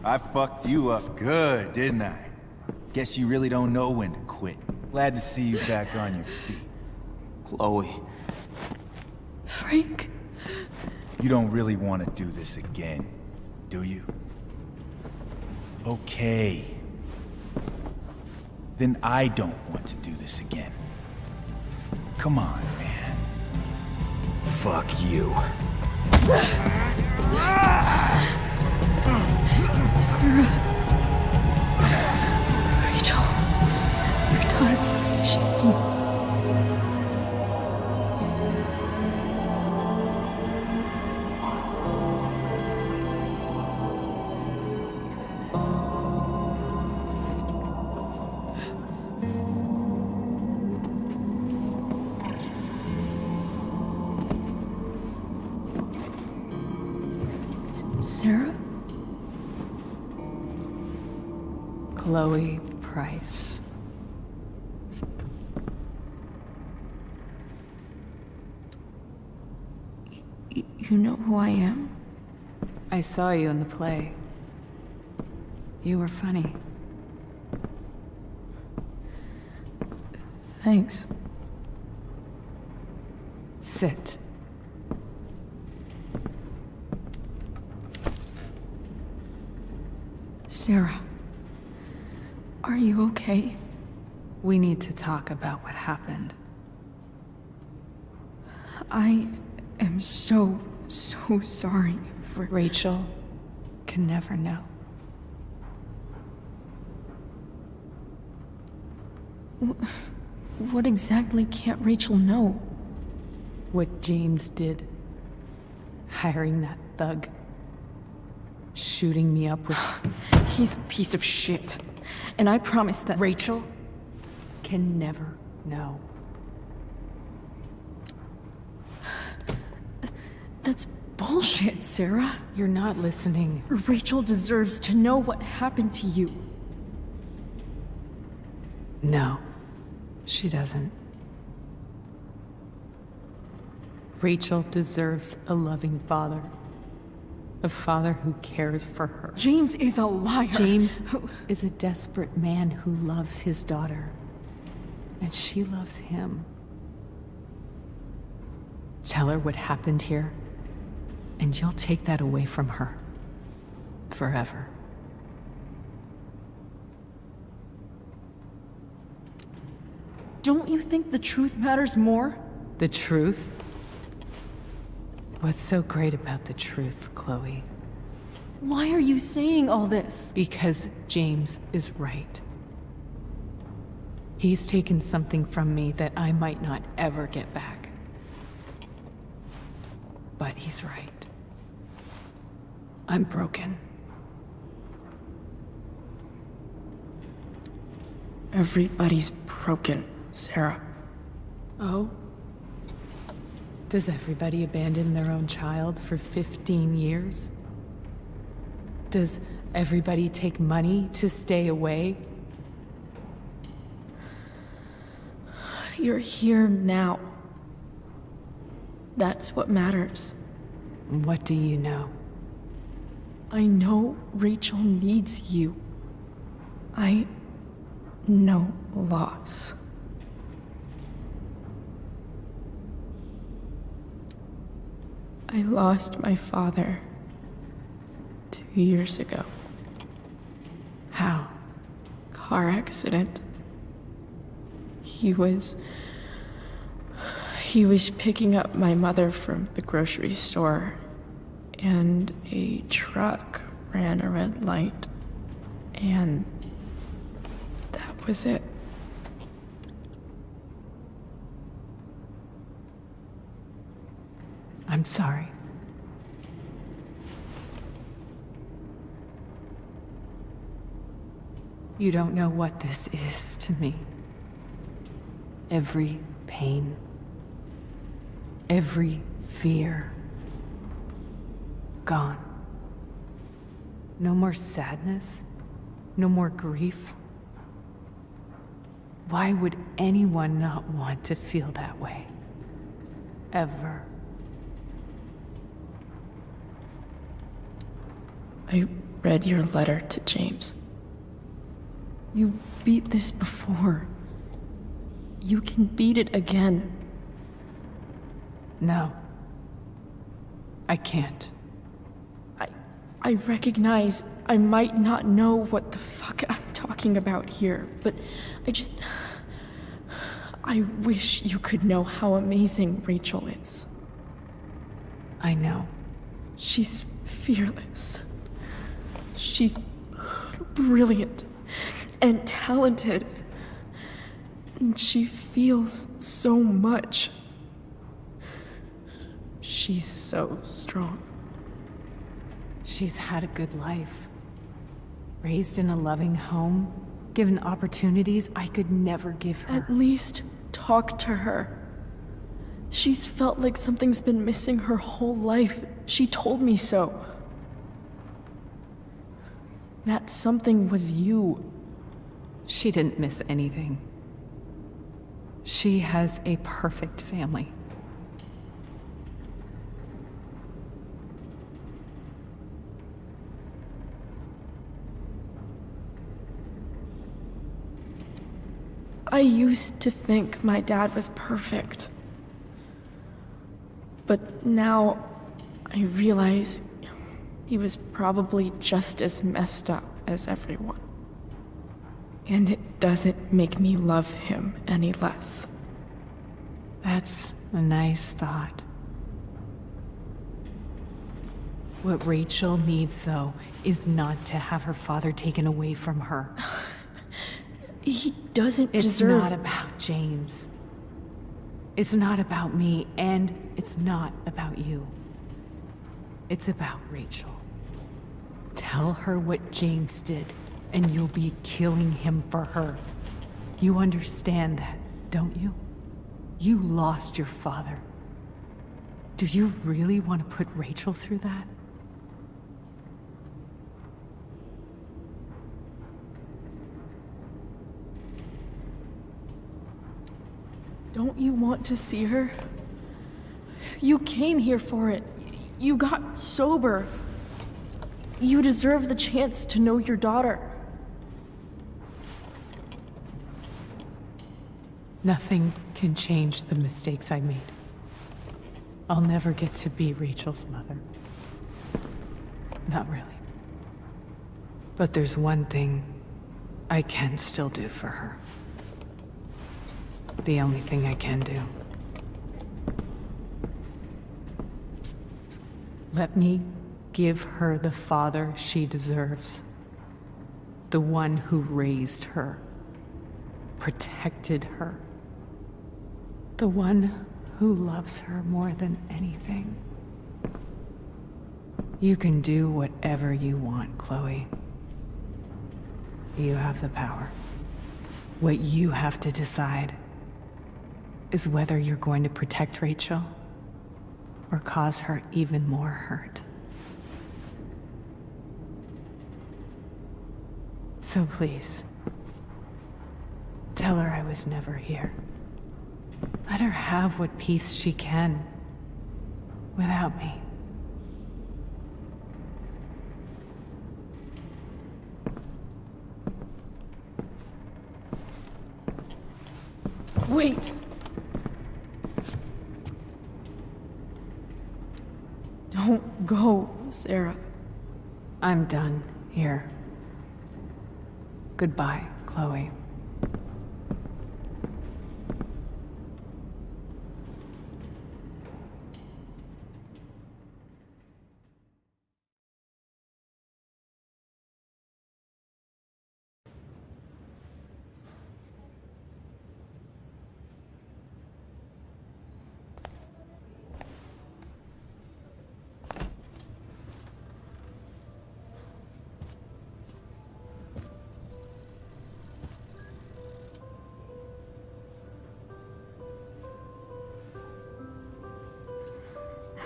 I fucked you up good, didn't I? Guess you really don't know when to quit. Glad to see you back on your feet. Chloe. Frank? You don't really want to do this again, do you? Okay. Then I don't want to do this again. Come on, man. Fuck you. Sarah. Rachel. Your daughter. She... Sarah? Chloe Price. You know who I am? I saw you in the play. You were funny. Thanks. Sit. Sarah, are you okay? We need to talk about what happened. I am so sorry for... Rachel can never know. What exactly can't Rachel know? What James did. Hiring that thug. Shooting me up with... He's a piece of shit. And I promise that... Rachel can never know. That's bullshit, Sarah. You're not listening. Rachel deserves to know what happened to you. No, she doesn't. Rachel deserves a loving father. A father who cares for her. James is a liar. James is a desperate man who loves his daughter. And she loves him. Tell her what happened here, and you'll take that away from her. Forever. Don't you think the truth matters more? The truth? What's so great about the truth, Chloe? Why are you saying all this? Because James is right. He's taken something from me that I might not ever get back. But he's right. I'm broken. Everybody's broken, Sarah. Oh? Does everybody abandon their own child for 15 years? Does everybody take money to stay away? You're here now. That's what matters. What do you know? I know Rachel needs you. I know loss. I lost my father 2 years ago. How? Car accident. He was picking up my mother from the grocery store, and a truck ran a red light, and that was it. I'm sorry. You don't know what this is to me. Every pain, every fear, gone. No more sadness, no more grief. Why would anyone not want to feel that way? Ever. I read your letter to James. You beat this before. You can beat it again. No. I can't. I recognize I might not know what the fuck I'm talking about here, but I wish you could know how amazing Rachel is. I know. She's fearless. She's brilliant and talented. And she feels so much. She's so strong. She's had a good life. Raised in a loving home, given opportunities I could never give her. At least talk to her. She's felt like something's been missing her whole life. She told me so. That something was you. She didn't miss anything. She has a perfect family. I used to think my dad was perfect. But now I realize he was probably just as messed up as everyone. And it doesn't make me love him any less. That's a nice thought. What Rachel needs, though, is not to have her father taken away from her. He doesn't It's deserve... not about James. It's not about me, and it's not about you. It's about Rachel. Tell her what James did, and you'll be killing him for her. You understand that, don't you? You lost your father. Do you really want to put Rachel through that? Don't you want to see her? You came here for it. You got sober. You deserve the chance to know your daughter. Nothing can change the mistakes I made. I'll never get to be Rachel's mother. Not really. But there's one thing I can still do for her. The only thing I can do. Let me give her the father she deserves. The one who raised her, protected her. The one who loves her more than anything. You can do whatever you want, Chloe. You have the power. What you have to decide is whether you're going to protect Rachel or cause her even more hurt. So please, tell her I was never here. Let her have what peace she can without me. Wait! Don't go, Sarah. I'm done here. Goodbye, Chloe.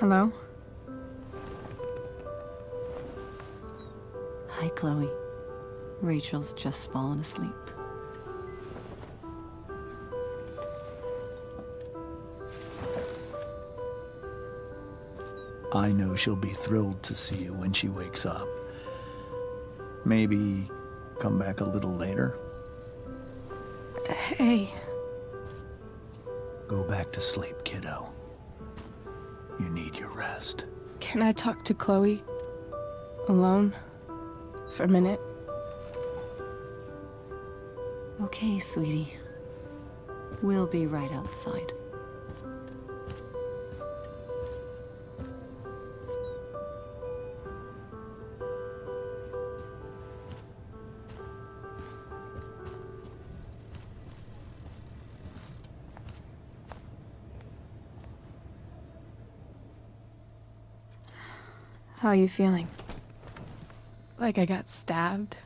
Hello? Hi, Chloe. Rachel's just fallen asleep. I know she'll be thrilled to see you when she wakes up. Maybe come back a little later? Hey. Go back to sleep, kiddo. You need your rest. Can I talk to Chloe? Alone? For a minute? Okay, sweetie. We'll be right outside. How are you feeling? Like I got stabbed.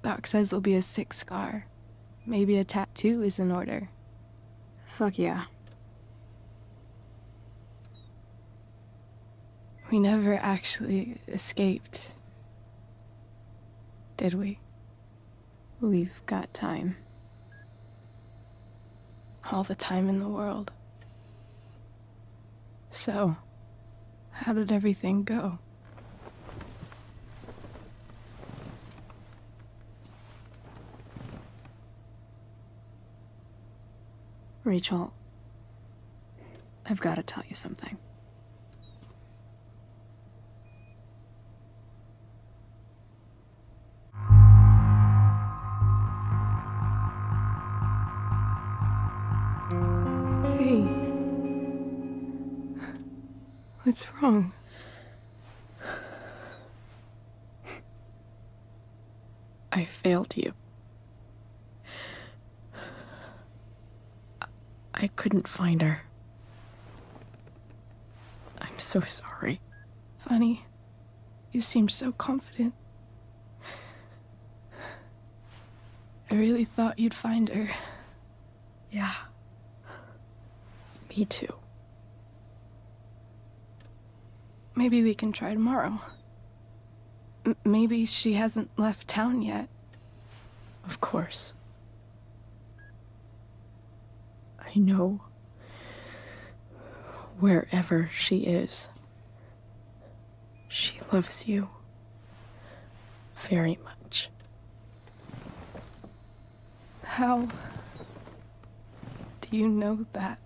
Doc says there'll be a sick scar. Maybe a tattoo is in order. Fuck yeah. We never actually escaped, did we? We've got time. All the time in the world. So, how did everything go? Rachel, I've got to tell you something. Hey. What's wrong? I failed you. I couldn't find her. I'm so sorry. Funny. You seemed so confident. I really thought you'd find her. Yeah. Me too. Maybe we can try tomorrow. Maybe she hasn't left town yet. Of course. I know wherever she is, she loves you very much. How do you know that?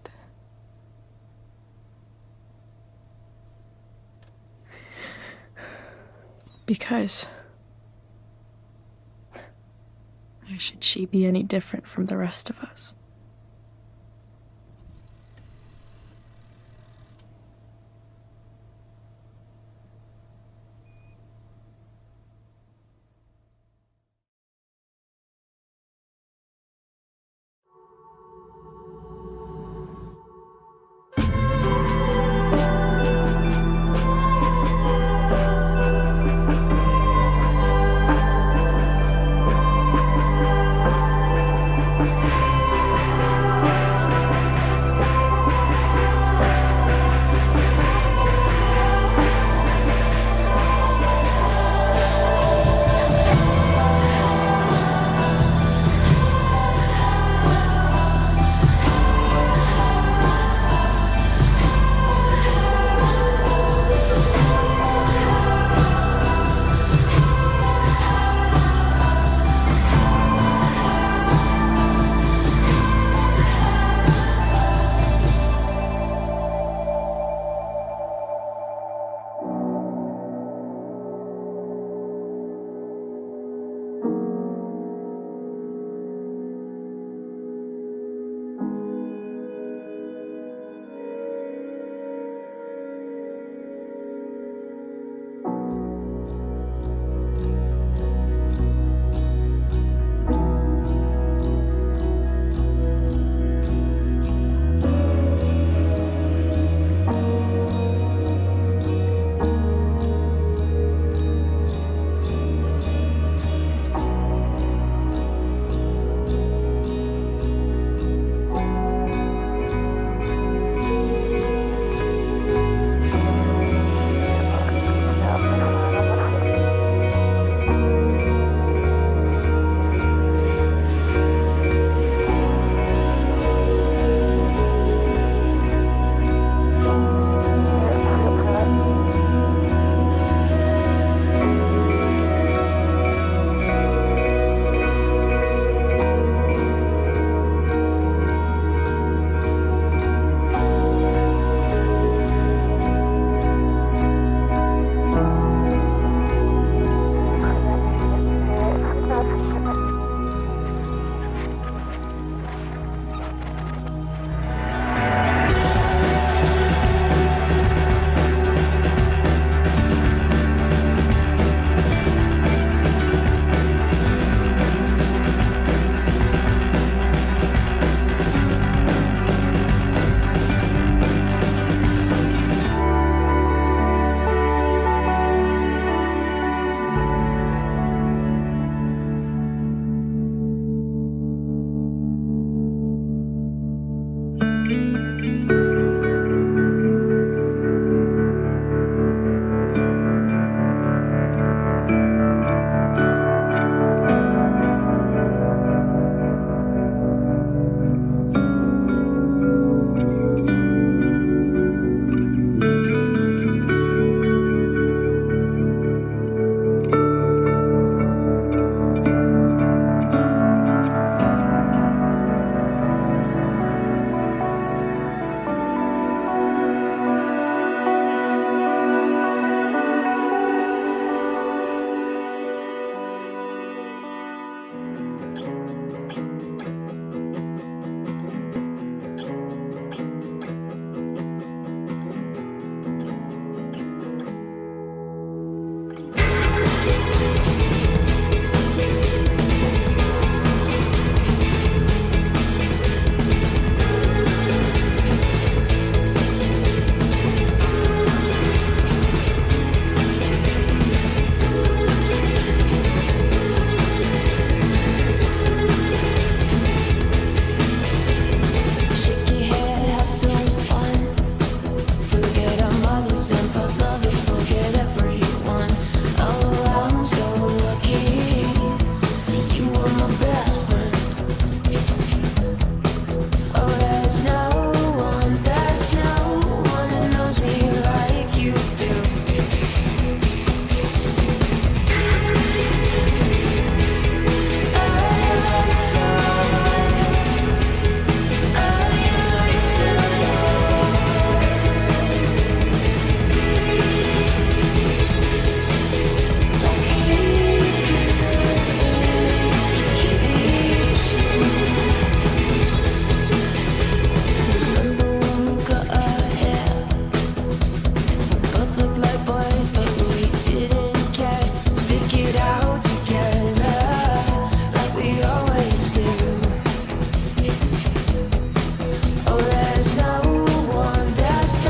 Because why should she be any different from the rest of us?